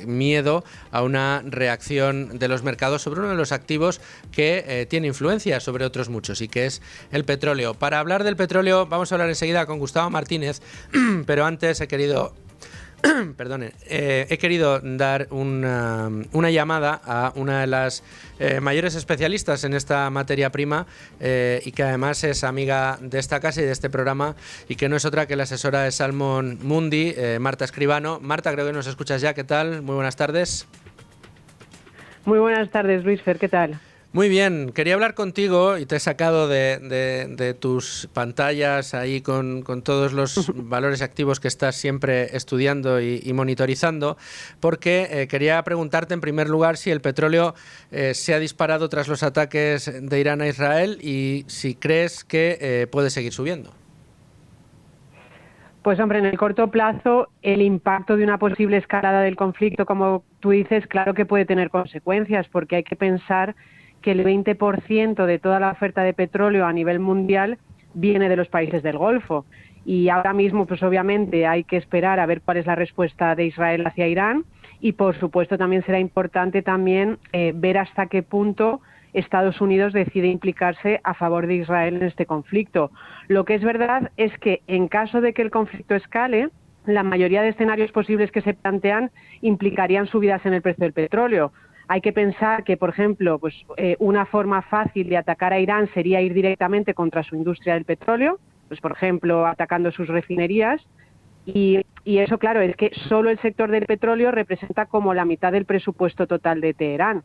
miedo a una reacción de los mercados sobre uno de los activos que tiene influencia sobre otros muchos, y que es el petróleo. Para hablar del petróleo vamos a hablar enseguida con Gustavo Martínez, pero antes he querido dar una llamada a una de las mayores especialistas en esta materia prima, y que además es amiga de esta casa y de este programa, y que no es otra que la asesora de Salmon Mundi, Marta Escribano. Marta, creo que nos escuchas ya. ¿Qué tal? Muy buenas tardes. Muy buenas tardes, Luis Fer, ¿qué tal? Muy bien, quería hablar contigo y te he sacado de tus pantallas ahí con todos los valores activos que estás siempre estudiando y monitorizando, porque quería preguntarte en primer lugar si el petróleo se ha disparado tras los ataques de Irán a Israel y si crees que puede seguir subiendo. Pues hombre, en el corto plazo el impacto de una posible escalada del conflicto, como tú dices, claro que puede tener consecuencias, porque hay que pensar que el 20% de toda la oferta de petróleo a nivel mundial viene de los países del Golfo. Y ahora mismo, pues obviamente hay que esperar a ver cuál es la respuesta de Israel hacia Irán, y por supuesto también será importante ver hasta qué punto Estados Unidos decide implicarse a favor de Israel en este conflicto. Lo que es verdad es que en caso de que el conflicto escale, la mayoría de escenarios posibles que se plantean implicarían subidas en el precio del petróleo. Hay que pensar que, por ejemplo, una forma fácil de atacar a Irán sería ir directamente contra su industria del petróleo, pues por ejemplo, atacando sus refinerías. Y eso, claro, es que solo el sector del petróleo representa como la mitad del presupuesto total de Teherán.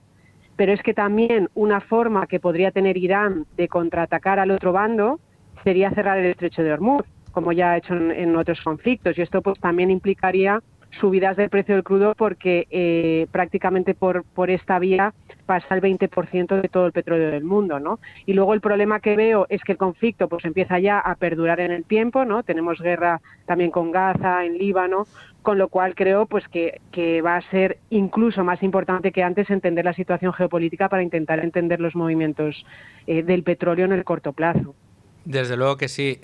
Pero es que también una forma que podría tener Irán de contraatacar al otro bando sería cerrar el estrecho de Hormuz, como ya ha hecho en otros conflictos. Y esto pues también implicaría subidas del precio del crudo, porque prácticamente por esta vía pasa el 20% de todo el petróleo del mundo, ¿no? Y luego el problema que veo es que el conflicto pues empieza ya a perdurar en el tiempo, ¿no? Tenemos guerra también con Gaza, en Líbano, con lo cual creo pues que va a ser incluso más importante que antes entender la situación geopolítica para intentar entender los movimientos del petróleo en el corto plazo. Desde luego que sí.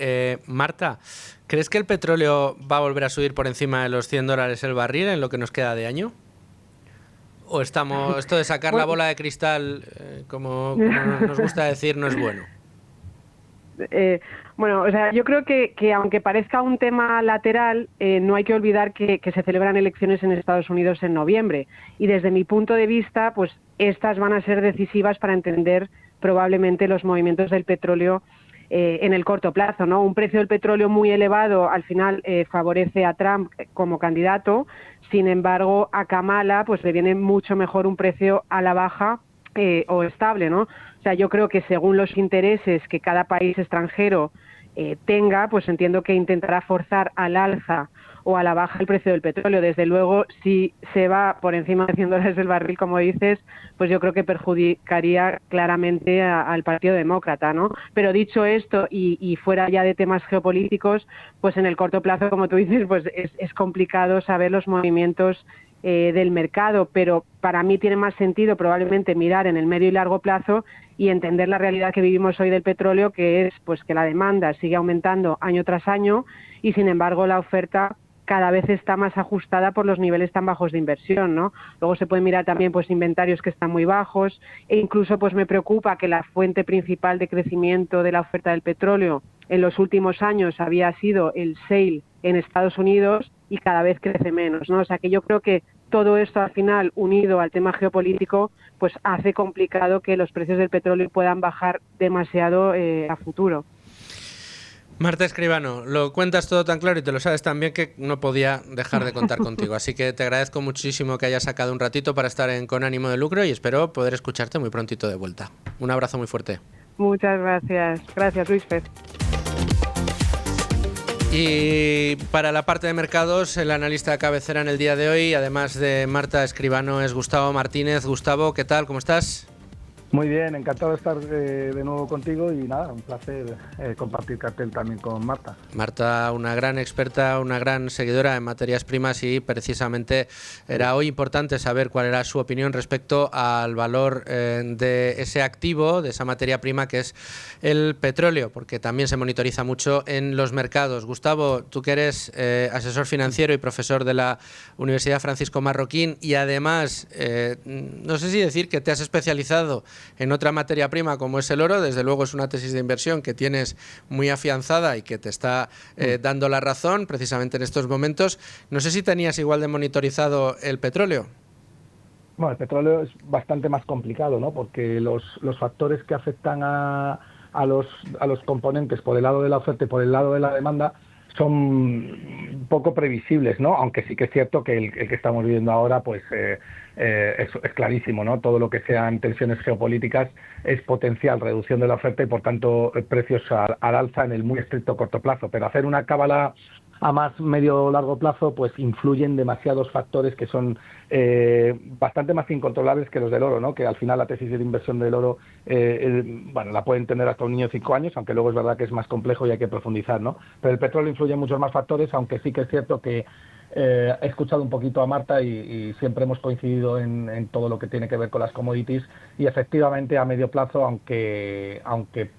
Marta, ¿crees que el petróleo va a volver a subir por encima de los $100 el barril en lo que nos queda de año? ¿O estamos, esto de sacar la bola de cristal, como nos gusta decir, no es bueno? Bueno, o sea, yo creo que aunque parezca un tema lateral, no hay que olvidar que se celebran elecciones en Estados Unidos en noviembre. Y desde mi punto de vista, pues estas van a ser decisivas para entender probablemente los movimientos del petróleo en el corto plazo, ¿no? Un precio del petróleo muy elevado al final favorece a Trump como candidato. Sin embargo, a Kamala pues le viene mucho mejor un precio a la baja o estable, ¿no? O sea, yo creo que según los intereses que cada país extranjero tenga, pues entiendo que intentará forzar al alza o a la baja el precio del petróleo. Desde luego, si se va por encima de $100 el barril, como dices, pues yo creo que perjudicaría claramente al Partido Demócrata, ¿no? Pero dicho esto, y fuera ya de temas geopolíticos, pues en el corto plazo, como tú dices, pues es complicado saber los movimientos del mercado, pero para mí tiene más sentido probablemente mirar en el medio y largo plazo y entender la realidad que vivimos hoy del petróleo, que es pues que la demanda sigue aumentando año tras año y sin embargo la oferta cada vez está más ajustada por los niveles tan bajos de inversión, ¿no? Luego se pueden mirar también pues inventarios que están muy bajos e incluso pues me preocupa que la fuente principal de crecimiento de la oferta del petróleo en los últimos años había sido el shale en Estados Unidos y cada vez crece menos, ¿no? O sea que yo creo que todo esto al final, unido al tema geopolítico, pues hace complicado que los precios del petróleo puedan bajar demasiado a futuro. Marta Escribano, lo cuentas todo tan claro y te lo sabes tan bien que no podía dejar de contar contigo. Así que te agradezco muchísimo que hayas sacado un ratito para estar en Con Ánimo de Lucro y espero poder escucharte muy prontito de vuelta. Un abrazo muy fuerte. Muchas gracias. Gracias, Luis Fer. Y para la parte de mercados, el analista de cabecera en el día de hoy, además de Marta Escribano, es Gustavo Martínez. Gustavo, ¿qué tal? ¿Cómo estás? Muy bien, encantado de estar de nuevo contigo y nada, un placer compartir cartel también con Marta. Marta, una gran experta, una gran seguidora en materias primas y precisamente era hoy importante saber cuál era su opinión respecto al valor de ese activo, de esa materia prima que es el petróleo, porque también se monitoriza mucho en los mercados. Gustavo, tú que eres asesor financiero y profesor de la Universidad Francisco Marroquín y además, no sé si decir que te has especializado en otra materia prima como es el oro. Desde luego es una tesis de inversión que tienes muy afianzada y que te está dando la razón precisamente en estos momentos. No sé si tenías igual de monitorizado el petróleo. Bueno, el petróleo es bastante más complicado, ¿no? Porque los factores que afectan a los componentes por el lado de la oferta y por el lado de la demanda son poco previsibles, ¿no? Aunque sí que es cierto que el que estamos viviendo ahora pues es clarísimo, ¿no? Todo lo que sean tensiones geopolíticas es potencial reducción de la oferta y por tanto precios al alza en el muy estricto corto plazo, pero hacer una cábala a más medio o largo plazo pues influyen demasiados factores que son bastante más incontrolables que los del oro, ¿no? Que al final la tesis de inversión del oro bueno, la pueden tener hasta un niño de 5 años, aunque luego es verdad que es más complejo y hay que profundizar, ¿no? Pero el petróleo influye en muchos más factores, aunque sí que es cierto que he escuchado un poquito a Marta y siempre hemos coincidido en todo lo que tiene que ver con las commodities y efectivamente a medio plazo, aunque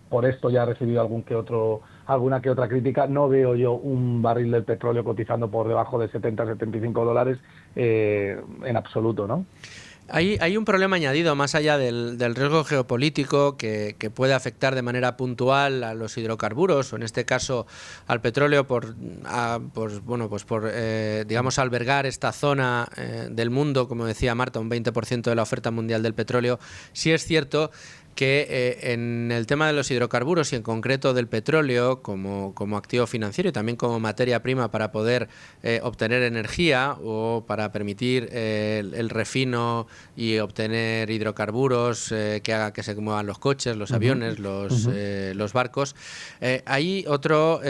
por esto ya ha recibido alguna que otra crítica, no veo yo un barril del petróleo cotizando por debajo de $70-75 en absoluto, ¿no? Hay un problema añadido más allá del riesgo geopolítico que puede afectar de manera puntual a los hidrocarburos o en este caso al petróleo por digamos albergar esta zona del mundo, como decía Marta, un 20% de la oferta mundial del petróleo. Sí es cierto que en el tema de los hidrocarburos y en concreto del petróleo como activo financiero y también como materia prima para poder obtener energía o para permitir el refino y obtener hidrocarburos que haga que se muevan los coches, los aviones, los barcos, hay otro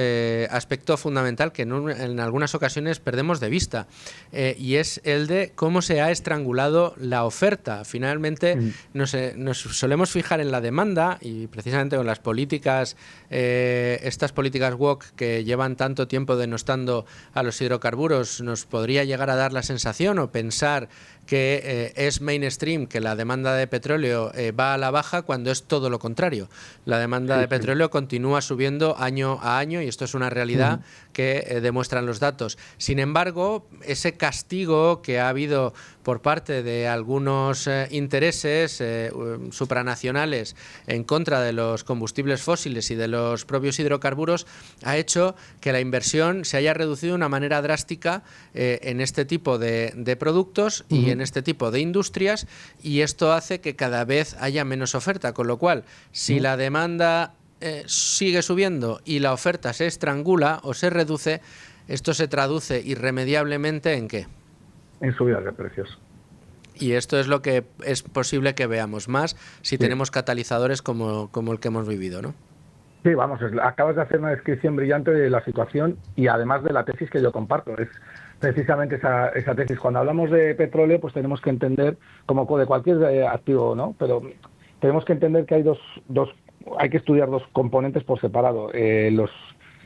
aspecto fundamental que en algunas ocasiones perdemos de vista y es el de cómo se ha estrangulado la oferta. Finalmente nos solemos fijar en la demanda y precisamente con las políticas, estas políticas woke que llevan tanto tiempo denostando a los hidrocarburos, nos podría llegar a dar la sensación o pensar que es mainstream, que la demanda de petróleo va a la baja, cuando es todo lo contrario. La demanda de petróleo continúa subiendo año a año y esto es una realidad que demuestran los datos. Sin embargo, ese castigo que ha habido por parte de algunos intereses supranacionales en contra de los combustibles fósiles y de los propios hidrocarburos ha hecho que la inversión se haya reducido de una manera drástica en este tipo de productos y en este tipo de industrias, y esto hace que cada vez haya menos oferta, con lo cual si la demanda sigue subiendo y la oferta se estrangula o se reduce, esto se traduce irremediablemente ¿en qué? En subidas de precios. Y esto es lo que es posible que veamos más si tenemos catalizadores como el que hemos vivido, ¿no? Sí, vamos, acabas de hacer una descripción brillante de la situación y además de la tesis que yo comparto. Es precisamente esa tesis. Cuando hablamos de petróleo, pues tenemos que entender, como de cualquier activo, ¿no? Pero tenemos que entender que hay que estudiar dos componentes por separado.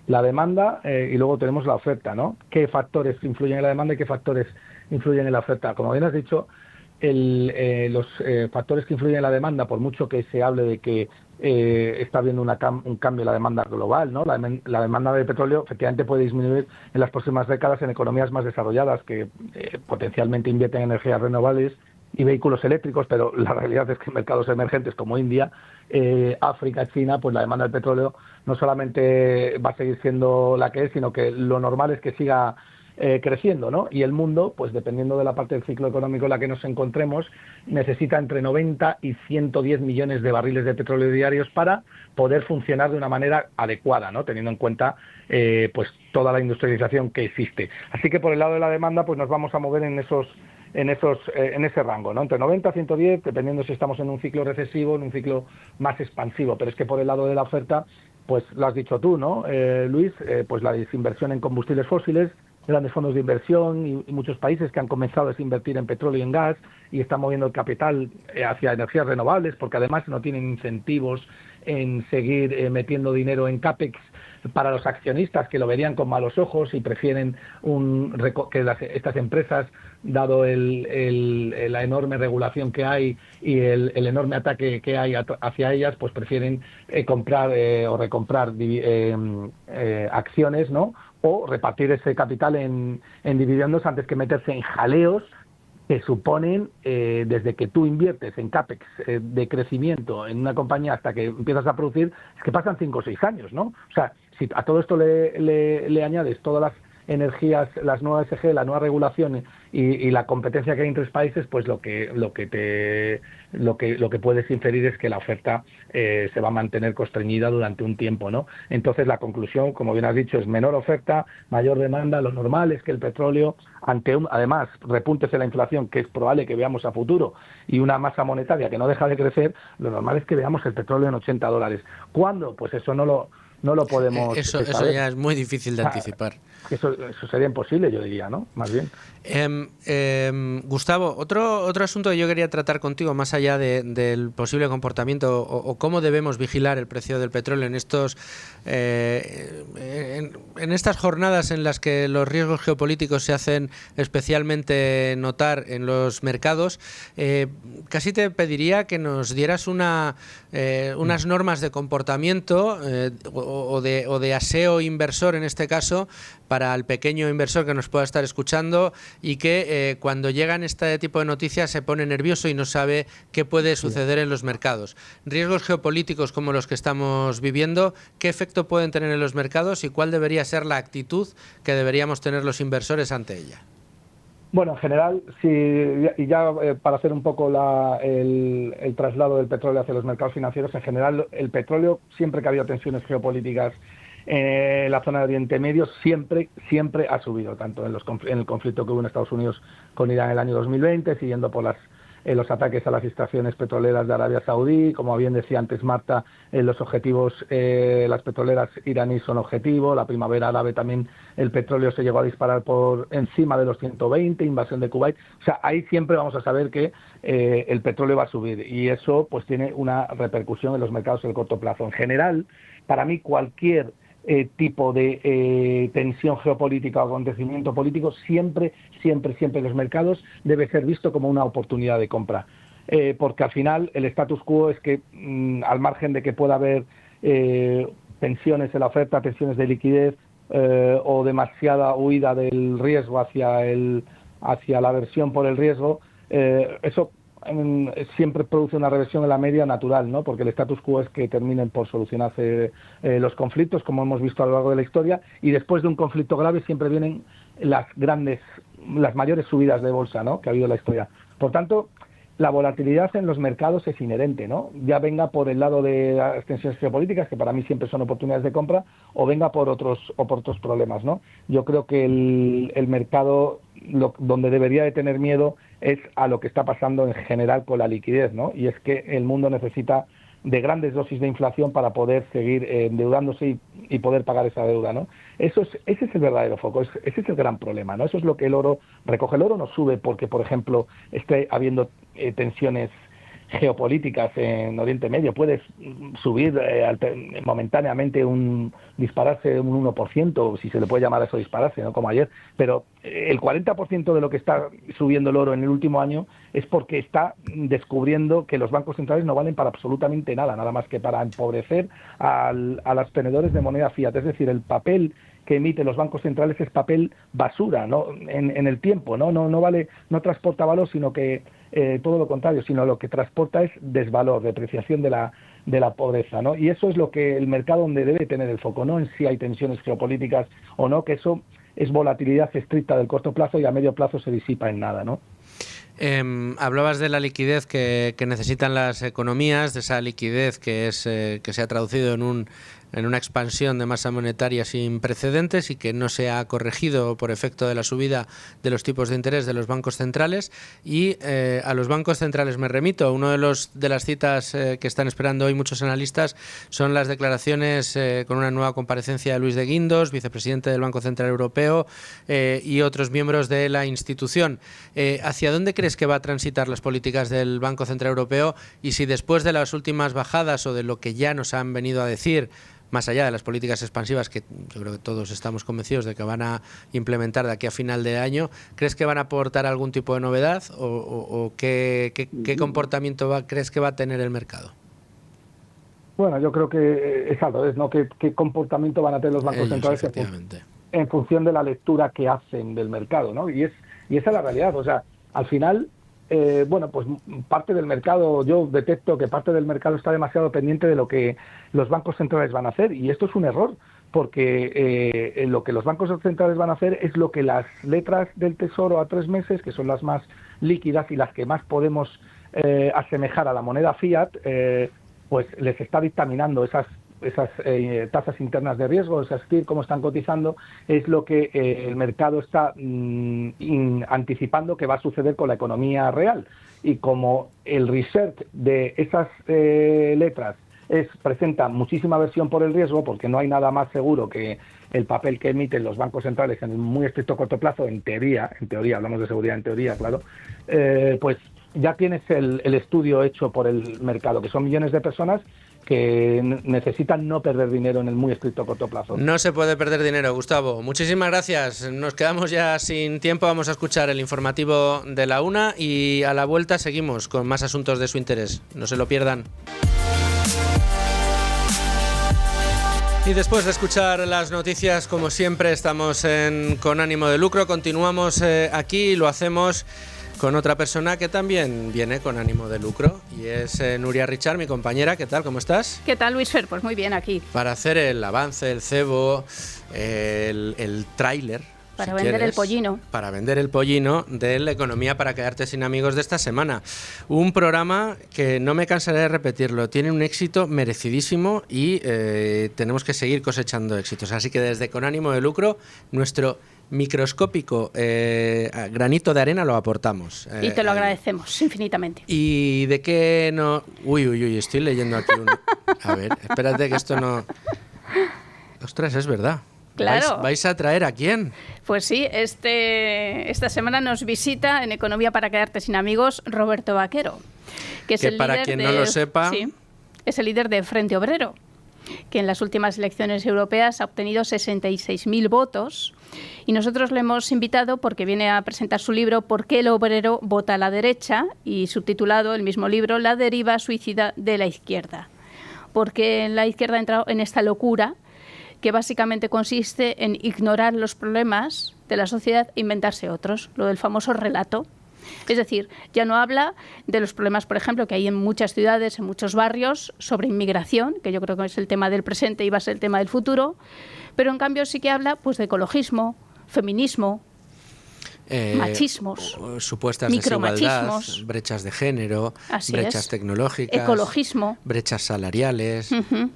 La demanda y luego tenemos la oferta, ¿no? ¿Qué factores influyen en la demanda y qué factores influyen en la oferta? Como bien has dicho, los factores que influyen en la demanda, por mucho que se hable de que está habiendo un cambio en la demanda global, ¿no? La demanda de petróleo efectivamente puede disminuir en las próximas décadas en economías más desarrolladas que potencialmente invierten en energías renovables y vehículos eléctricos, pero la realidad es que en mercados emergentes como India, África, China, pues la demanda del petróleo no solamente va a seguir siendo la que es, sino que lo normal es que siga creciendo, ¿no? Y el mundo, pues dependiendo de la parte del ciclo económico en la que nos encontremos, necesita entre 90 y 110 millones de barriles de petróleo diarios para poder funcionar de una manera adecuada, ¿no? Teniendo en cuenta pues toda la industrialización que existe. Así que por el lado de la demanda, pues nos vamos a mover en ese rango, ¿no? Entre 90 y 110, dependiendo si estamos en un ciclo recesivo, en un ciclo más expansivo. Pero es que por el lado de la oferta, pues lo has dicho tú, ¿no, Luis? Pues la desinversión en combustibles fósiles, grandes fondos de inversión y muchos países que han comenzado a desinvertir en petróleo y en gas y están moviendo el capital hacia energías renovables, porque además no tienen incentivos en seguir metiendo dinero en CAPEX para los accionistas, que lo verían con malos ojos y prefieren que estas empresas, dado la enorme regulación que hay y el enorme ataque que hay hacia ellas, pues prefieren comprar o recomprar acciones, ¿no? O repartir ese capital en dividendos antes que meterse en jaleos que suponen, desde que tú inviertes en CAPEX de crecimiento en una compañía hasta que empiezas a producir, es que pasan 5 o 6 años, ¿no? O sea, si a todo esto le añades todas las energías, las nuevas ESG, la nueva regulación y la competencia que hay entre países, pues lo que puedes inferir es que la oferta se va a mantener constreñida durante un tiempo, ¿no? Entonces la conclusión, como bien has dicho, es menor oferta, mayor demanda. Lo normal es que el petróleo, además repuntes en la inflación, que es probable que veamos a futuro, y una masa monetaria que no deja de crecer, lo normal es que veamos el petróleo en $80. ¿Cuándo? Pues eso no lo podemos Eso ya es muy difícil de anticipar. Eso sería imposible, yo diría, ¿no? Más bien. Gustavo, otro asunto que yo quería tratar contigo, más allá del posible comportamiento o cómo debemos vigilar el precio del petróleo en estas jornadas en las que los riesgos geopolíticos se hacen especialmente notar en los mercados, casi te pediría que nos dieras unas normas de comportamiento o de aseo inversor, en este caso, para el pequeño inversor que nos pueda estar escuchando y que cuando llegan este tipo de noticias se pone nervioso y no sabe qué puede suceder en los mercados. Riesgos geopolíticos como los que estamos viviendo, ¿qué efecto pueden tener en los mercados y cuál debería ser la actitud que deberíamos tener los inversores ante ella? Bueno, en general, para hacer un poco el traslado del petróleo hacia los mercados financieros, en general el petróleo, siempre que ha habido tensiones geopolíticas en la zona de Oriente Medio, siempre ha subido, tanto en el conflicto que hubo en Estados Unidos con Irán en el año 2020, siguiendo por los ataques a las estaciones petroleras de Arabia Saudí. Como bien decía antes Marta, los objetivos, las petroleras iraníes son objetivo. La primavera árabe también el petróleo se llegó a disparar por encima de los 120, invasión de Kuwait. O sea, ahí siempre vamos a saber que el petróleo va a subir y eso pues tiene una repercusión en los mercados en el corto plazo. En general, para mí cualquier tipo de tensión geopolítica o acontecimiento político, siempre los mercados debe ser visto como una oportunidad de compra. Porque al final el status quo es que, al margen de que pueda haber tensiones en la oferta, tensiones de liquidez o demasiada huida del riesgo hacia la aversión por el riesgo, eso siempre produce una reversión en la media natural, ¿no? Porque el status quo es que terminen por solucionarse los conflictos, como hemos visto a lo largo de la historia, y después de un conflicto grave siempre vienen las mayores subidas de bolsa, ¿no?, que ha habido en la historia. Por tanto, la volatilidad en los mercados es inherente, ¿no? Ya venga por el lado de las tensiones geopolíticas, que para mí siempre son oportunidades de compra, o venga por otros problemas, ¿no? Yo creo que el mercado donde debería de tener miedo es a lo que está pasando en general con la liquidez, ¿no? Y es que el mundo necesita de grandes dosis de inflación para poder seguir endeudándose y poder pagar esa deuda, ¿no? Ese es el verdadero foco, ese es el gran problema, ¿no? Eso es lo que el oro recoge. El oro no sube porque, por ejemplo, esté habiendo tensiones geopolíticas en Oriente Medio. Puede subir momentáneamente dispararse un 1%, si se le puede llamar a eso dispararse, ¿no?, como ayer, pero el 40% de lo que está subiendo el oro en el último año es porque está descubriendo que los bancos centrales no valen para absolutamente nada más que para empobrecer a los tenedores de moneda fiat. Es decir, el papel que emiten los bancos centrales es papel basura, ¿no?, en el tiempo, no vale, no transporta valor, sino que todo lo contrario, sino lo que transporta es desvalor, depreciación de la pobreza, ¿no? Y eso es lo que el mercado donde debe tener el foco, no en si hay tensiones geopolíticas o no, que eso es volatilidad estricta del corto plazo y a medio plazo se disipa en nada, ¿no? Hablabas de la liquidez que necesitan las economías, de esa liquidez que se ha traducido en una expansión de masa monetaria sin precedentes y que no se ha corregido por efecto de la subida de los tipos de interés de los bancos centrales. Y a los bancos centrales me remito. Una de las citas que están esperando hoy muchos analistas son las declaraciones con una nueva comparecencia de Luis de Guindos, vicepresidente del Banco Central Europeo, y otros miembros de la institución. ¿Hacia dónde crees que va a transitar las políticas del Banco Central Europeo? Y si después de las últimas bajadas o de lo que ya nos han venido a decir, más allá de las políticas expansivas que yo creo que todos estamos convencidos de que van a implementar de aquí a final de año, ¿crees que van a aportar algún tipo de novedad o qué comportamiento crees que va a tener el mercado? Bueno, yo creo que es algo, ¿no? ¿Qué comportamiento van a tener los bancos centrales en función de la lectura que hacen del mercado, ¿no? Y esa es la realidad. O sea, al final, pues parte del mercado, yo detecto que parte del mercado está demasiado pendiente de lo que los bancos centrales van a hacer, y esto es un error, porque lo que los bancos centrales van a hacer es lo que las letras del Tesoro a 3 meses, que son las más líquidas y las que más podemos asemejar a la moneda fiat, pues les está dictaminando esas tasas internas de riesgo, esas TIR, cómo están cotizando, es lo que el mercado está anticipando que va a suceder con la economía real. Y como el research de esas letras presenta muchísima aversión por el riesgo, porque no hay nada más seguro que el papel que emiten los bancos centrales en un muy estricto corto plazo, en teoría, hablamos de seguridad en teoría, claro, pues ya tienes el estudio hecho por el mercado, que son millones de personas que necesitan no perder dinero en el muy estricto corto plazo. No se puede perder dinero, Gustavo. Muchísimas gracias. Nos quedamos ya sin tiempo. Vamos a escuchar el informativo de la 1 y a la vuelta seguimos con más asuntos de su interés. No se lo pierdan. Y después de escuchar las noticias, como siempre, estamos Con Ánimo de Lucro. Continuamos aquí y lo hacemos con otra persona que también viene con ánimo de lucro, y es Nuria Richard, mi compañera. ¿Qué tal? ¿Cómo estás? ¿Qué tal, Luis Fer? Pues muy bien, aquí. Para hacer el avance, el cebo, el tráiler. Para vender el pollino. Para vender el pollino de la economía para quedarte sin amigos de esta semana. Un programa que no me cansaré de repetirlo, tiene un éxito merecidísimo y tenemos que seguir cosechando éxitos. Así que desde Con Ánimo de Lucro, nuestro microscópico granito de arena lo aportamos. Y te lo agradecemos infinitamente. ¿Y de qué no...? Uy, estoy leyendo aquí un... A ver, espérate que esto no... Ostras, es verdad. Claro. ¿Vais a traer a quién? Pues sí, esta semana nos visita en Economía para quedarte sin amigos Roberto Vaquero, que es el para líder quien no lo sepa... Sí, es el líder de Frente Obrero. que en las últimas elecciones europeas ha obtenido 66.000 votos. Y nosotros le hemos invitado porque viene a presentar su libro ¿Por qué el obrero vota a la derecha? Y subtitulado el mismo libro, La deriva suicida de la izquierda. Porque la izquierda ha entrado en esta locura que básicamente consiste en ignorar los problemas de la sociedad e inventarse otros, lo del famoso relato. Es decir, ya no habla de los problemas, por ejemplo, que hay en muchas ciudades, en muchos barrios, sobre inmigración, que yo creo que es el tema del presente y va a ser el tema del futuro, pero en cambio sí que habla pues de ecologismo, feminismo, machismos, supuestas micromachismos, desigualdades, brechas de género, brechas tecnológicas, ecologismo, brechas salariales,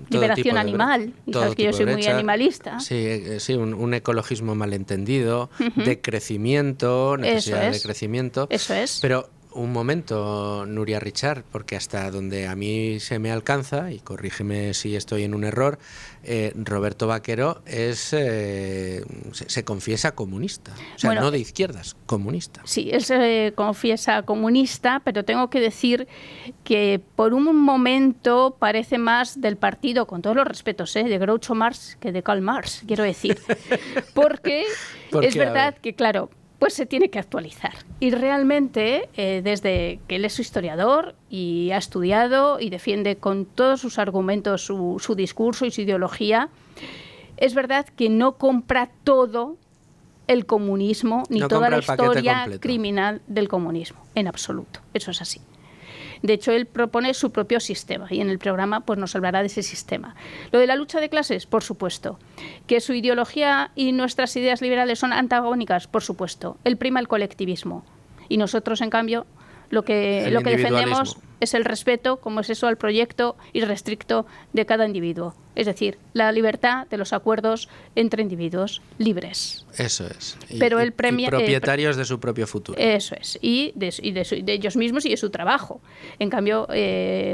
liberación animal, y sabes que yo soy muy animalista. Sí, un ecologismo malentendido, de crecimiento, necesidad de crecimiento. Eso es. Pero un momento, Nuria Richard, porque hasta donde a mí se me alcanza, y corrígeme si estoy en un error, Roberto Vaquero se confiesa comunista, o sea, bueno, no de izquierdas, comunista. Sí, él se confiesa comunista, pero tengo que decir que por un momento parece más del partido, con todos los respetos, de Groucho Marx que de Karl Marx, quiero decir, porque es verdad que, claro, pues se tiene que actualizar. Y realmente, desde que él es historiador y ha estudiado y defiende con todos sus argumentos su discurso y su ideología, es verdad que no compra todo el comunismo ni toda la historia criminal del comunismo, en absoluto. Eso es así. De hecho, él propone su propio sistema y en el programa pues, nos hablará de ese sistema. Lo de la lucha de clases, por supuesto. Que su ideología y nuestras ideas liberales son antagónicas, por supuesto. Él prima el colectivismo. Y nosotros, en cambio, lo que defendemos es el respeto, como es eso, al proyecto irrestricto de cada individuo. Es decir, la libertad de los acuerdos entre individuos libres. Eso es. Pero él premia, y propietarios de su propio futuro. Eso es. Y de ellos mismos y de su trabajo. En cambio,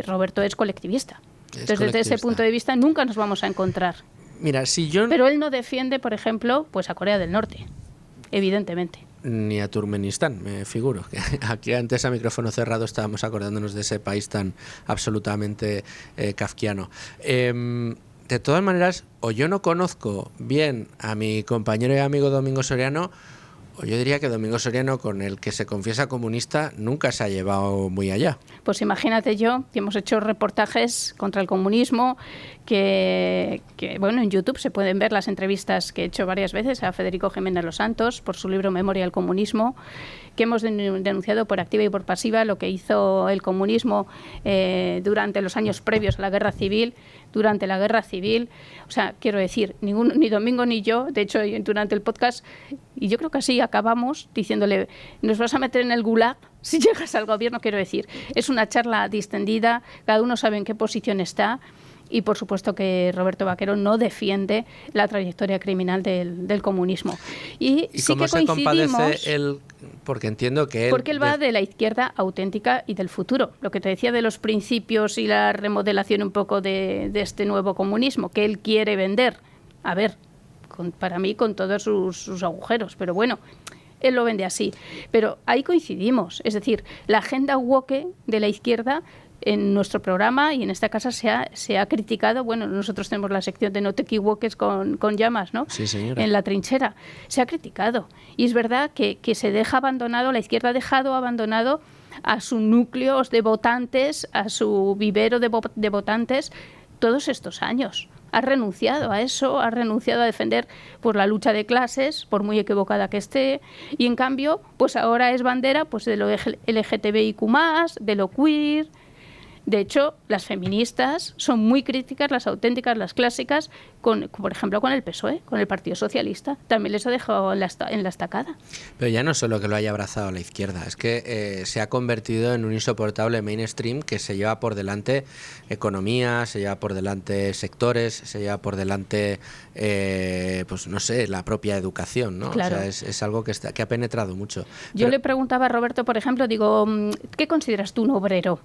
Roberto es colectivista. Entonces, desde ese punto de vista, nunca nos vamos a encontrar. Mira, si yo... Pero él no defiende, por ejemplo, pues a Corea del Norte, evidentemente. Ni a Turkmenistán, me figuro. Aquí antes a micrófono cerrado estábamos acordándonos de ese país tan absolutamente kafkiano. De todas maneras, o yo no conozco bien a mi compañero y amigo Domingo Soriano, o yo diría que Domingo Soriano, con el que se confiesa comunista, nunca se ha llevado muy allá. Pues imagínate yo, que hemos hecho reportajes contra el comunismo, que bueno, en YouTube se pueden ver las entrevistas que he hecho varias veces a Federico Jiménez Los Santos por su libro Memoria del Comunismo, que hemos denunciado por activa y por pasiva lo que hizo el comunismo durante los años previos a la Guerra Civil, durante la Guerra Civil. O sea, quiero decir, ni Domingo ni yo, de hecho, durante el podcast, y yo creo que así acabamos diciéndole, nos vas a meter en el gulag si llegas al gobierno, quiero decir. Es una charla distendida, cada uno sabe en qué posición está. Y por supuesto que Roberto Vaquero no defiende la trayectoria criminal del comunismo. Y sí cómo que se compadece él, porque entiendo que él... Porque él va de la izquierda auténtica y del futuro. Lo que te decía de los principios y la remodelación un poco de este nuevo comunismo que él quiere vender. A ver, para mí con todos sus agujeros, pero bueno, él lo vende así. Pero ahí coincidimos. Es decir, la agenda woke de la izquierda en nuestro programa y en esta casa se ha criticado. Bueno, nosotros tenemos la sección de No te equivoques con llamas, ¿no? Sí, señora. En la trinchera. Se ha criticado. Y es verdad que se deja abandonado, la izquierda ha dejado abandonado a sus núcleos de votantes, a su vivero de votantes todos estos años. Ha renunciado a eso, ha renunciado a defender pues, la lucha de clases, por muy equivocada que esté, y en cambio, pues ahora es bandera pues, de lo LGTBIQ+, de lo queer. De hecho, las feministas son muy críticas, las auténticas, las clásicas, por ejemplo, con el PSOE, con el Partido Socialista. También les ha dejado en la estacada. Pero ya no solo que lo haya abrazado a la izquierda, es que se ha convertido en un insoportable mainstream que se lleva por delante economía, se lleva por delante sectores, se lleva por delante, pues no sé, la propia educación, ¿no? Claro. O sea, es algo que ha penetrado mucho. Yo le preguntaba a Roberto, por ejemplo, digo, ¿qué consideras tú un obrero?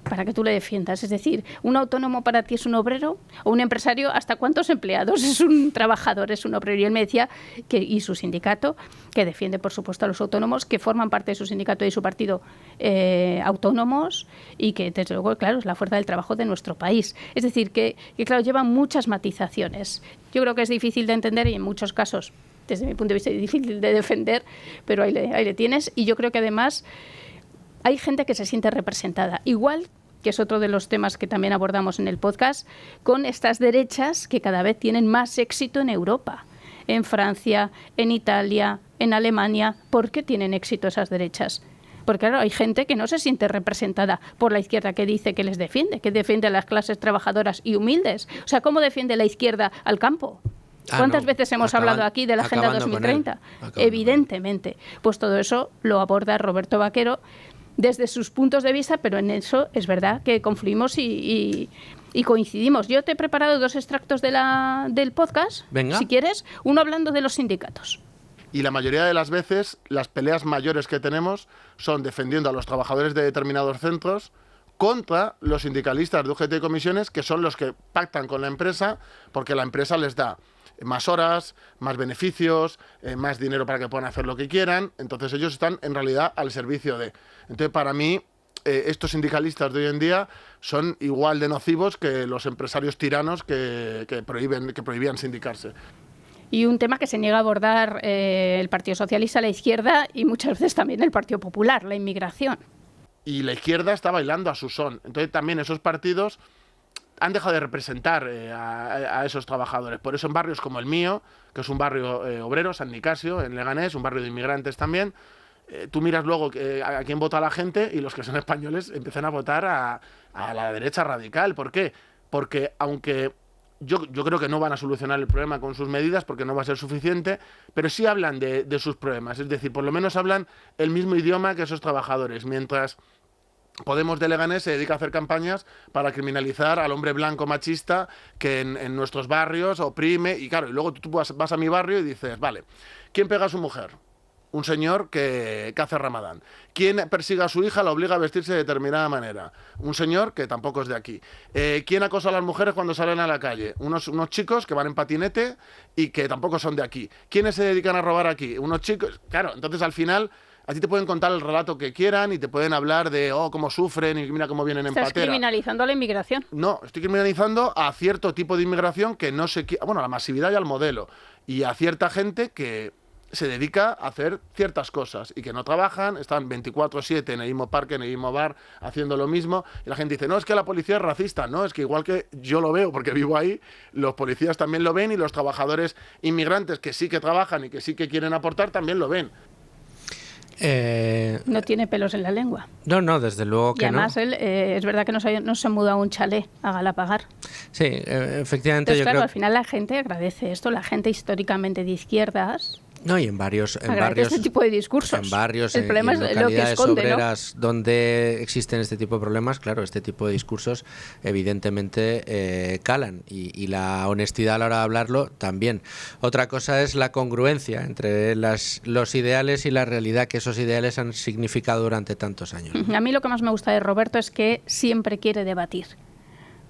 para que tú le defiendas. Es decir, ¿un autónomo para ti es un obrero? ¿O un empresario? ¿Hasta cuántos empleados es un trabajador, es un obrero? Y él me decía, y su sindicato, que defiende, por supuesto, a los autónomos, que forman parte de su sindicato y de su partido autónomos, y que, desde luego, claro, es la fuerza del trabajo de nuestro país. Es decir, que claro, lleva muchas matizaciones. Yo creo que es difícil de entender y en muchos casos, desde mi punto de vista, es difícil de defender, pero ahí le tienes. Y yo creo que además hay gente que se siente representada, igual que es otro de los temas que también abordamos en el podcast, con estas derechas que cada vez tienen más éxito en Europa, en Francia, en Italia, en Alemania. ¿Por qué tienen éxito esas derechas? Porque claro, hay gente que no se siente representada por la izquierda, que dice que les defiende, que defiende a las clases trabajadoras y humildes. O sea, ¿cómo defiende la izquierda al campo? ¿Cuántas veces hemos hablado aquí de la Agenda 2030? Evidentemente. Pues todo eso lo aborda Roberto Vaquero desde sus puntos de vista, pero en eso es verdad que confluimos y coincidimos. Yo te he preparado 2 extractos del podcast, Venga. Si quieres, uno hablando de los sindicatos. Y la mayoría de las veces las peleas mayores que tenemos son defendiendo a los trabajadores de determinados centros contra los sindicalistas de UGT y comisiones, que son los que pactan con la empresa porque la empresa les da más horas, más beneficios, más dinero para que puedan hacer lo que quieran. Entonces ellos están en realidad al servicio de... Entonces para mí estos sindicalistas de hoy en día son igual de nocivos que los empresarios tiranos que prohibían sindicarse. Y un tema que se niega a abordar el Partido Socialista, la izquierda y muchas veces también el Partido Popular, la inmigración. Y la izquierda está bailando a su son. Entonces también esos partidos han dejado de representar a esos trabajadores. Por eso en barrios como el mío, que es un barrio obrero, San Nicasio, en Leganés, un barrio de inmigrantes también, tú miras luego a quién vota la gente y los que son españoles empiezan a votar a la derecha radical. ¿Por qué? Porque aunque yo creo que no van a solucionar el problema con sus medidas, porque no va a ser suficiente, pero sí hablan de sus problemas. Es decir, por lo menos hablan el mismo idioma que esos trabajadores, mientras Podemos de Leganés se dedica a hacer campañas para criminalizar al hombre blanco machista que en nuestros barrios oprime. Y claro, y luego tú vas a mi barrio y dices, vale, ¿quién pega a su mujer? Un señor que hace Ramadán. ¿Quién persigue a su hija, la obliga a vestirse de determinada manera? Un señor que tampoco es de aquí. ¿Quién acosa a las mujeres cuando salen a la calle? Unos chicos que van en patinete y que tampoco son de aquí. ¿Quiénes se dedican a robar aquí? Unos chicos... Claro, entonces al final... A ti te pueden contar el relato que quieran y te pueden hablar de cómo sufren y mira cómo vienen en patera. ¿Estás criminalizando a la inmigración? No, estoy criminalizando a cierto tipo de inmigración que no se... Bueno, a la masividad y al modelo. Y a cierta gente que se dedica a hacer ciertas cosas y que no trabajan, están 24/7 en el mismo parque, en el mismo bar, haciendo lo mismo. Y la gente dice, no, es que la policía es racista. No, es que igual que yo lo veo porque vivo ahí, los policías también lo ven y los trabajadores inmigrantes que sí que trabajan y que sí que quieren aportar también lo ven. No tiene pelos en la lengua. No, desde luego que no. Y además él, es verdad que no se muda a un chalet a Galapagar. Sí, efectivamente. Entonces, yo claro, creo... al final la gente agradece esto. La gente históricamente de izquierdas... No, y en barrios, este tipo de discursos. En barrios, el problema en es localidades lo que esconde, obreras, ¿no? Donde existen este tipo de problemas, claro, este tipo de discursos evidentemente calan y la honestidad a la hora de hablarlo también. Otra cosa es la congruencia entre los ideales y la realidad que esos ideales han significado durante tantos años. A mí lo que más me gusta de Roberto es que siempre quiere debatir.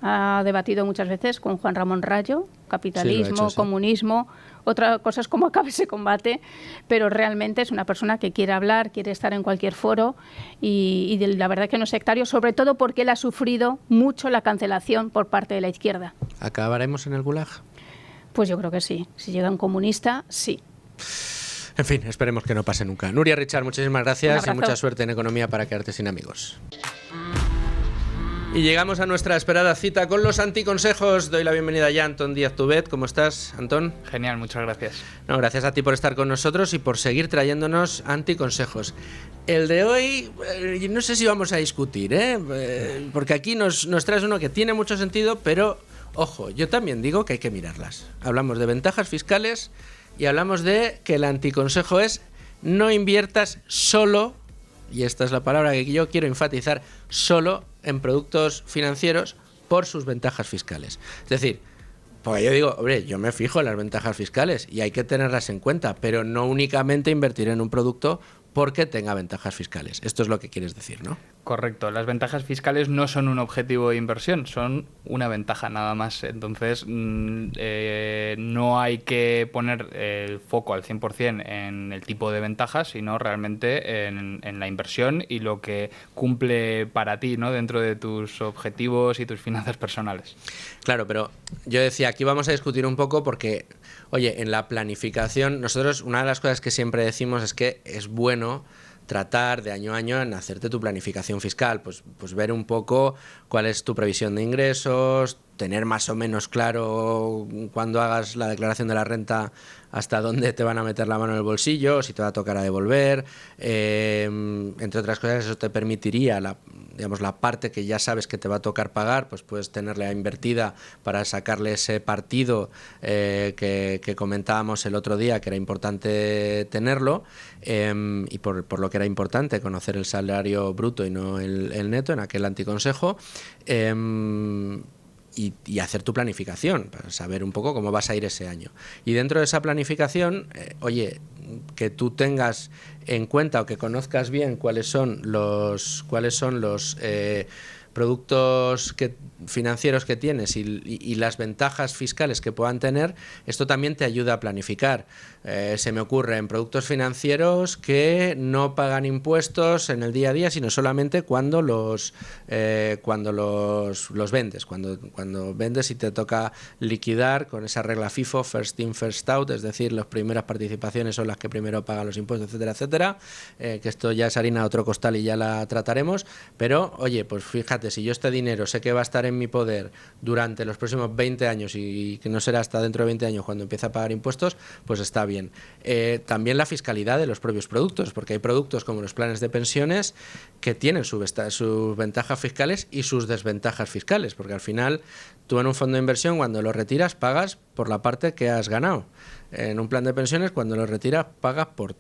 Ha debatido muchas veces con Juan Ramón Rayo, capitalismo, sí, comunismo, otra cosa es cómo acaba ese combate, pero realmente es una persona que quiere hablar, quiere estar en cualquier foro y la verdad que no es sectario, sobre todo porque él ha sufrido mucho la cancelación por parte de la izquierda. ¿Acabaremos en el Gulag? Pues yo creo que sí. Si llega un comunista, sí. En fin, esperemos que no pase nunca. Nuria Richard, muchísimas gracias y mucha suerte en economía para quedarte sin amigos. Y llegamos a nuestra esperada cita con los anticonsejos. Doy la bienvenida ya a Antón Díaz Tubet. ¿Cómo estás, Antón? Genial, muchas gracias. No, gracias a ti por estar con nosotros y por seguir trayéndonos anticonsejos. El de hoy, no sé si vamos a discutir, porque aquí nos traes uno que tiene mucho sentido, pero, ojo, yo también digo que hay que mirarlas. Hablamos de ventajas fiscales y hablamos de que el anticonsejo es no inviertas solo, y esta es la palabra que yo quiero enfatizar, solo en productos financieros por sus ventajas fiscales. Es decir, porque yo digo, hombre, yo me fijo en las ventajas fiscales y hay que tenerlas en cuenta, pero no únicamente invertir en un producto porque tenga ventajas fiscales. Esto es lo que quieres decir, ¿no? Correcto, las ventajas fiscales no son un objetivo de inversión, son una ventaja nada más. Entonces, no hay que poner el foco al 100% en el tipo de ventajas, sino realmente en la inversión y lo que cumple para ti, ¿no?, dentro de tus objetivos y tus finanzas personales. Claro, pero yo decía, aquí vamos a discutir un poco porque, oye, en la planificación, nosotros una de las cosas que siempre decimos es que es bueno tratar de año a año en hacerte tu planificación fiscal, pues ver un poco cuál es tu previsión de ingresos, tener más o menos claro cuando hagas la declaración de la renta hasta dónde te van a meter la mano en el bolsillo, si te va a tocar a devolver, entre otras cosas eso te permitiría la parte que ya sabes que te va a tocar pagar, pues puedes tenerla invertida para sacarle ese partido que comentábamos el otro día, que era importante tenerlo, y por lo que era importante conocer el salario bruto y no el neto en aquel anticonsejo, y hacer tu planificación para saber un poco cómo vas a ir ese año. Y dentro de esa planificación, oye, que tú tengas en cuenta o que conozcas bien cuáles son los productos financieros que tienes y las ventajas fiscales que puedan tener, esto también te ayuda a planificar. Se me ocurre en productos financieros que no pagan impuestos en el día a día, sino solamente cuando los vendes. Cuando vendes y te toca liquidar con esa regla FIFO, first in, first out, es decir, las primeras participaciones son las que primero pagan los impuestos, etcétera, etcétera, que esto ya es harina de otro costal y ya la trataremos, pero oye, pues fíjate, si yo este dinero sé que va a estar en mi poder durante los próximos 20 años y que no será hasta dentro de 20 años cuando empiece a pagar impuestos, pues está bien. También la fiscalidad de los propios productos, porque hay productos como los planes de pensiones que tienen sus ventajas fiscales y sus desventajas fiscales, porque al final tú en un fondo de inversión cuando lo retiras pagas por la parte que has ganado. En un plan de pensiones cuando lo retiras pagas por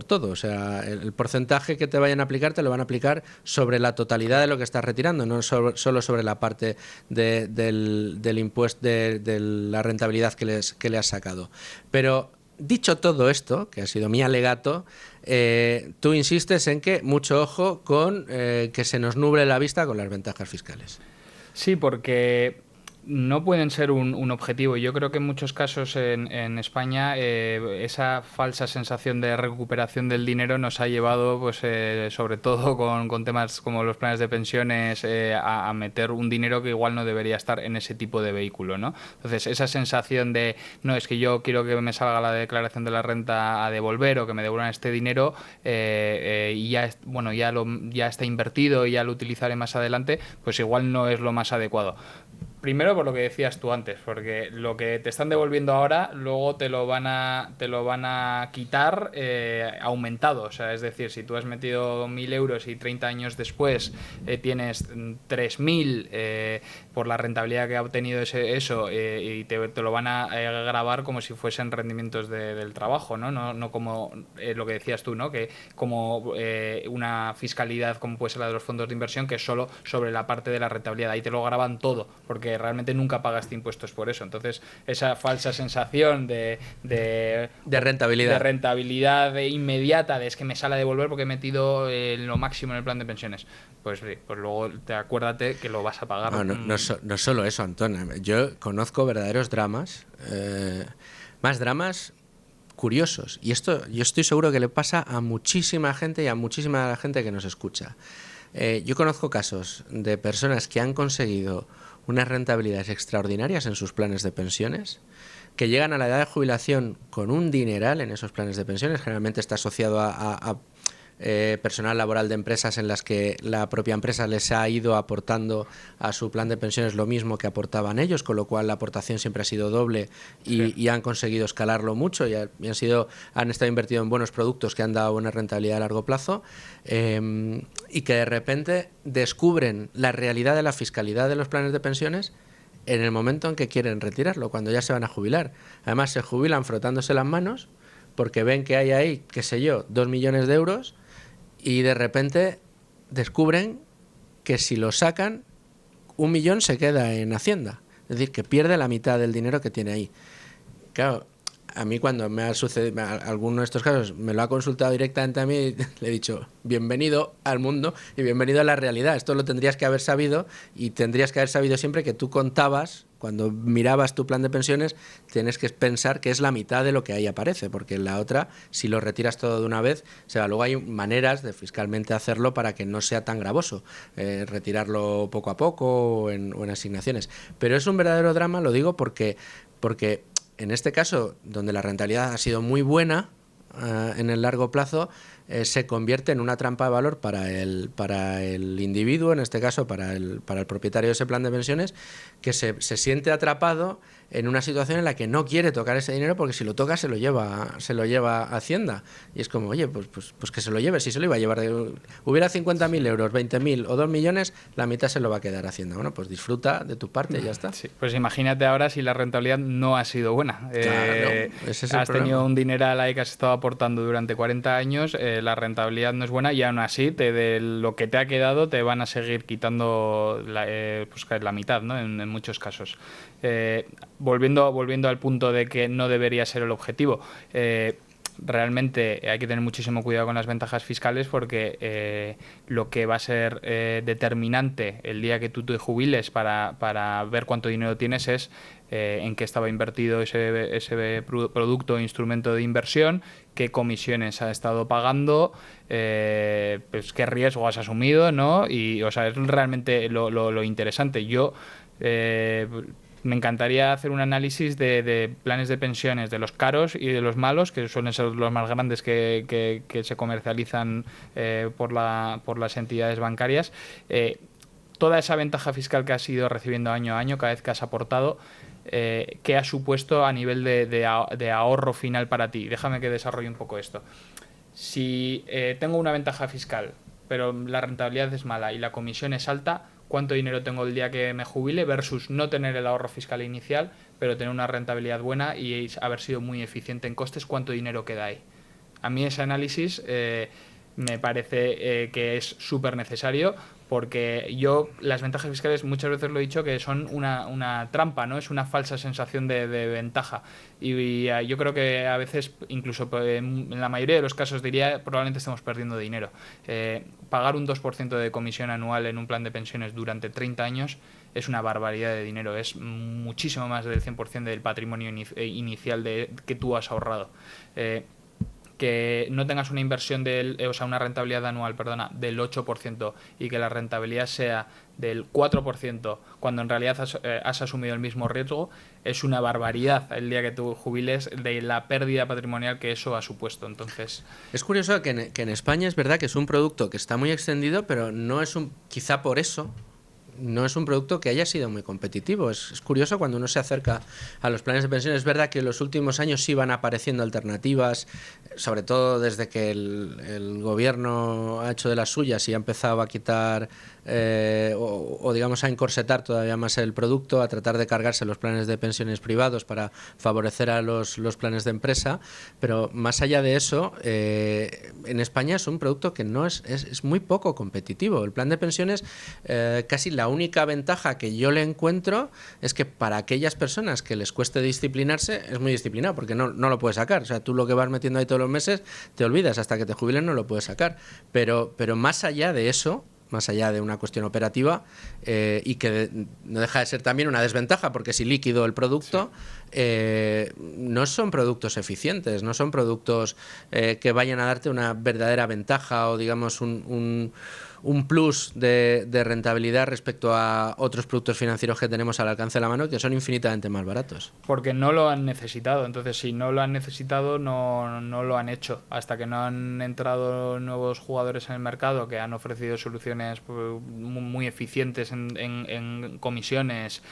todo, o sea, el porcentaje que te vayan a aplicar te lo van a aplicar sobre la totalidad de lo que estás retirando, no solo sobre la parte del impuesto, de la rentabilidad que le has sacado. Pero dicho todo esto, que ha sido mi alegato, tú insistes en que mucho ojo con que se nos nuble la vista con las ventajas fiscales. Sí, porque no pueden ser un objetivo. Yo creo que en muchos casos en España esa falsa sensación de recuperación del dinero nos ha llevado, pues sobre todo con temas como los planes de pensiones, a meter un dinero que igual no debería estar en ese tipo de vehículo, ¿no? Entonces, esa sensación de, no, es que yo quiero que me salga la declaración de la renta a devolver o que me devuelvan este dinero y ya está invertido y ya lo utilizaré más adelante, pues igual no es lo más adecuado. Primero por lo que decías tú antes, porque lo que te están devolviendo ahora, luego te lo van a quitar aumentado. O sea, es decir, si tú has metido 1.000 euros y 30 años después tienes 3.000 por la rentabilidad que ha obtenido eso y te lo van a grabar como si fuesen rendimientos del trabajo, ¿no? No como lo que decías tú, ¿no? Que como una fiscalidad como puede ser la de los fondos de inversión, que es solo sobre la parte de la rentabilidad. Ahí te lo graban todo, porque realmente nunca pagaste impuestos por eso. Entonces, esa falsa sensación de rentabilidad inmediata, de es que me sale a devolver porque he metido lo máximo en el plan de pensiones, pues luego acuérdate que lo vas a pagar. No solo eso, Antón. Yo conozco verdaderos dramas, más dramas curiosos. Y esto yo estoy seguro que le pasa a muchísima gente y a muchísima gente que nos escucha. Yo conozco casos de personas que han conseguido unas rentabilidades extraordinarias en sus planes de pensiones, que llegan a la edad de jubilación con un dineral en esos planes de pensiones. Generalmente está asociado a personal laboral de empresas en las que la propia empresa les ha ido aportando a su plan de pensiones lo mismo que aportaban ellos, con lo cual la aportación siempre ha sido doble y han conseguido escalarlo mucho y han estado invertidos en buenos productos que han dado buena rentabilidad a largo plazo, y que de repente descubren la realidad de la fiscalidad de los planes de pensiones en el momento en que quieren retirarlo, cuando ya se van a jubilar. Además se jubilan frotándose las manos porque ven que hay ahí, 2 millones de euros, y de repente descubren que si lo sacan, 1 millón se queda en Hacienda. Es decir, que pierde la mitad del dinero que tiene ahí. Claro, a mí cuando me ha sucedido alguno de estos casos, me lo ha consultado directamente a mí, le he dicho, bienvenido al mundo y bienvenido a la realidad. Esto lo tendrías que haber sabido y tendrías que haber sabido siempre que tú contabas, cuando mirabas tu plan de pensiones, tienes que pensar que es la mitad de lo que ahí aparece, porque en la otra, si lo retiras todo de una vez, luego hay maneras de fiscalmente hacerlo para que no sea tan gravoso, retirarlo poco a poco o en asignaciones. Pero es un verdadero drama, lo digo porque en este caso, donde la rentabilidad ha sido muy buena en el largo plazo, se convierte en una trampa de valor para el individuo, en este caso para el propietario de ese plan de pensiones, que se siente atrapado en una situación en la que no quiere tocar ese dinero, porque si lo toca se lo lleva Hacienda. Y es como, oye, pues que se lo lleve, si se lo iba a llevar, hubiera 50.000 euros, 20.000 o 2 millones, la mitad se lo va a quedar Hacienda. Bueno, pues disfruta de tu parte y ya está. Sí, pues imagínate ahora si la rentabilidad no ha sido buena. Claro, ese es el has problema. tenido un dineral ahí que has estado aportando durante 40 años, la rentabilidad no es buena y aún así de lo que te ha quedado te van a seguir quitando la mitad, ¿no? En muchos casos. Volviendo al punto de que no debería ser el objetivo, realmente hay que tener muchísimo cuidado con las ventajas fiscales, porque lo que va a ser determinante el día que tú te jubiles para ver cuánto dinero tienes es en qué estaba invertido ese producto o instrumento de inversión, qué comisiones ha estado pagando, pues qué riesgo has asumido, ¿no? Y, o sea, es realmente lo interesante. Yo me encantaría hacer un análisis de planes de pensiones, de los caros y de los malos, que suelen ser los más grandes que se comercializan por las entidades bancarias. Toda esa ventaja fiscal que has ido recibiendo año a año, cada vez que has aportado, ¿qué ha supuesto a nivel de ahorro final para ti? Déjame que desarrolle un poco esto. Si tengo una ventaja fiscal, pero la rentabilidad es mala y la comisión es alta, ¿cuánto dinero tengo el día que me jubile versus no tener el ahorro fiscal inicial, pero tener una rentabilidad buena y haber sido muy eficiente en costes? ¿Cuánto dinero queda ahí? A mí ese análisis me parece que es súper necesario, porque las ventajas fiscales, muchas veces lo he dicho, que son una trampa, ¿no? Es una falsa sensación de ventaja. Y yo creo que a veces, incluso en la mayoría de los casos, diría, probablemente estemos perdiendo dinero. Pagar un 2% de comisión anual en un plan de pensiones durante 30 años es una barbaridad de dinero, es muchísimo más del 100% del patrimonio inicial que tú has ahorrado. Que no tengas una inversión una rentabilidad anual, del 8% y que la rentabilidad sea del 4% cuando en realidad has asumido el mismo riesgo, es una barbaridad el día que tú jubiles, de la pérdida patrimonial que eso ha supuesto. Entonces, es curioso que en España es verdad que es un producto que está muy extendido, pero no es quizá por eso no es un producto que haya sido muy competitivo. Es curioso cuando uno se acerca a los planes de pensiones. Es verdad que en los últimos años sí van apareciendo alternativas, sobre todo desde que el gobierno ha hecho de las suyas y ha empezado a quitar o digamos a encorsetar todavía más el producto, a tratar de cargarse los planes de pensiones privados para favorecer a los planes de empresa. Pero más allá de eso, en España es un producto que no es muy poco competitivo. El plan de pensiones, casi la única ventaja que yo le encuentro es que para aquellas personas que les cueste disciplinarse, es muy disciplinado, porque no lo puedes sacar. O sea, tú lo que vas metiendo ahí todos los meses, te olvidas, hasta que te jubilen no lo puedes sacar. Pero más allá de eso, más allá de una cuestión operativa, y que no deja de ser también una desventaja, porque si líquido el producto, no son productos eficientes, no son productos que vayan a darte una verdadera ventaja o digamos un plus de rentabilidad respecto a otros productos financieros que tenemos al alcance de la mano, que son infinitamente más baratos. Porque no lo han necesitado. Entonces, si no lo han necesitado, no lo han hecho. Hasta que no han entrado nuevos jugadores en el mercado que han ofrecido soluciones muy eficientes en comisiones,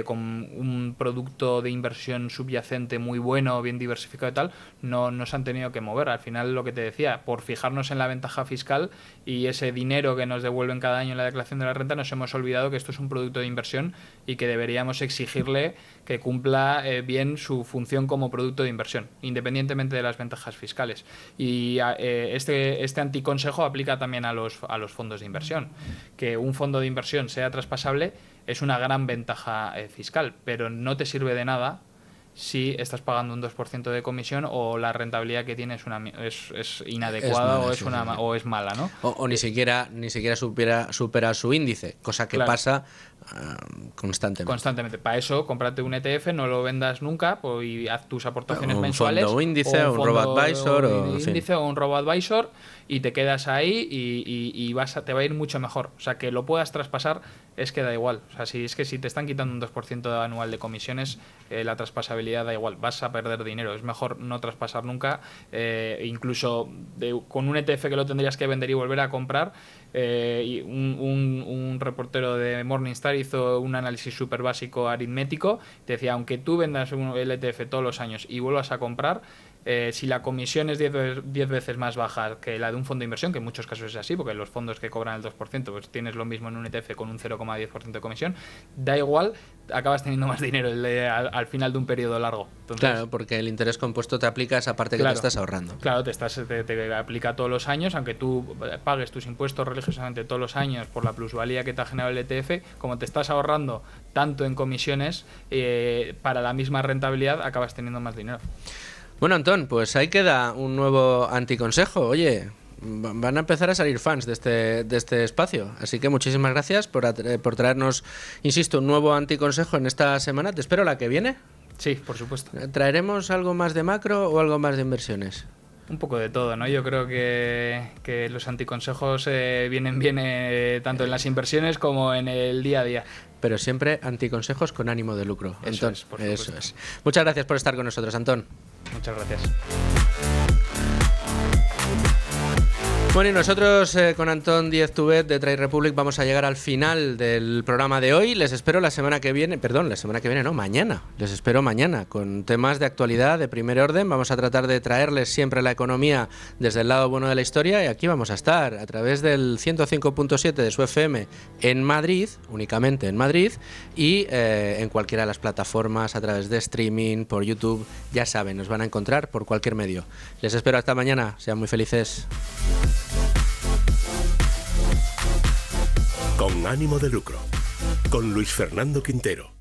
con un producto de inversión subyacente muy bueno, bien diversificado y tal, no se han tenido que mover. Al final, lo que te decía, por fijarnos en la ventaja fiscal y ese dinero que nos devuelven cada año en la declaración de la renta, nos hemos olvidado que esto es un producto de inversión y que deberíamos exigirle que cumpla bien su función como producto de inversión, independientemente de las ventajas fiscales. Y este anticonsejo aplica también a los fondos de inversión. Que un fondo de inversión sea traspasable es una gran ventaja fiscal, pero no te sirve de nada si estás pagando un 2% de comisión o la rentabilidad que tiene es inadecuada o es mala, ¿no? O ni siquiera supera su índice, cosa que pasa constantemente. Para eso, cómprate un ETF, no lo vendas nunca y haz tus aportaciones mensuales. Un fondo índice, un robo-advisor. O un robo-advisor y te quedas ahí y te va a ir mucho mejor. O sea, que lo puedas traspasar es que da igual. O sea, si te están quitando un 2% anual de comisiones, la traspasabilidad da igual. Vas a perder dinero. Es mejor no traspasar nunca. Incluso con un ETF que lo tendrías que vender y volver a comprar. Y un reportero de Morningstar hizo un análisis súper básico aritmético. Te decía, aunque tú vendas el ETF todos los años y vuelvas a comprar, si la comisión es 10 veces más baja que la de un fondo de inversión, que en muchos casos es así, porque los fondos que cobran el 2%, pues tienes lo mismo en un ETF con un 0,10% de comisión, da igual, acabas teniendo más dinero al final de un periodo largo. Entonces, claro, porque el interés compuesto te aplica esa parte que te estás ahorrando. Claro, te aplica todos los años, aunque tú pagues tus impuestos religiosamente todos los años por la plusvalía que te ha generado el ETF, como te estás ahorrando tanto en comisiones, para la misma rentabilidad acabas teniendo más dinero. Bueno, Antón, pues ahí queda un nuevo anticonsejo. Oye, van a empezar a salir fans de este espacio. Así que muchísimas gracias por traernos, insisto, un nuevo anticonsejo en esta semana. Te espero la que viene. Sí, por supuesto. ¿Traeremos algo más de macro o algo más de inversiones? Un poco de todo, ¿no? Yo creo que los anticonsejos vienen bien tanto en las inversiones como en el día a día. Pero siempre anticonsejos con ánimo de lucro. Eso es. Muchas gracias por estar con nosotros, Antón. Muchas gracias. Bueno, y nosotros con Antón Díez Tubet de Trade Republic vamos a llegar al final del programa de hoy. Les espero mañana. Les espero mañana con temas de actualidad de primer orden. Vamos a tratar de traerles siempre la economía desde el lado bueno de la historia, y aquí vamos a estar a través del 105.7 de su FM en Madrid, únicamente en Madrid, y en cualquiera de las plataformas a través de streaming, por YouTube. Ya saben, nos van a encontrar por cualquier medio. Les espero hasta mañana. Sean muy felices. Con ánimo de lucro, con Luis Fernando Quintero.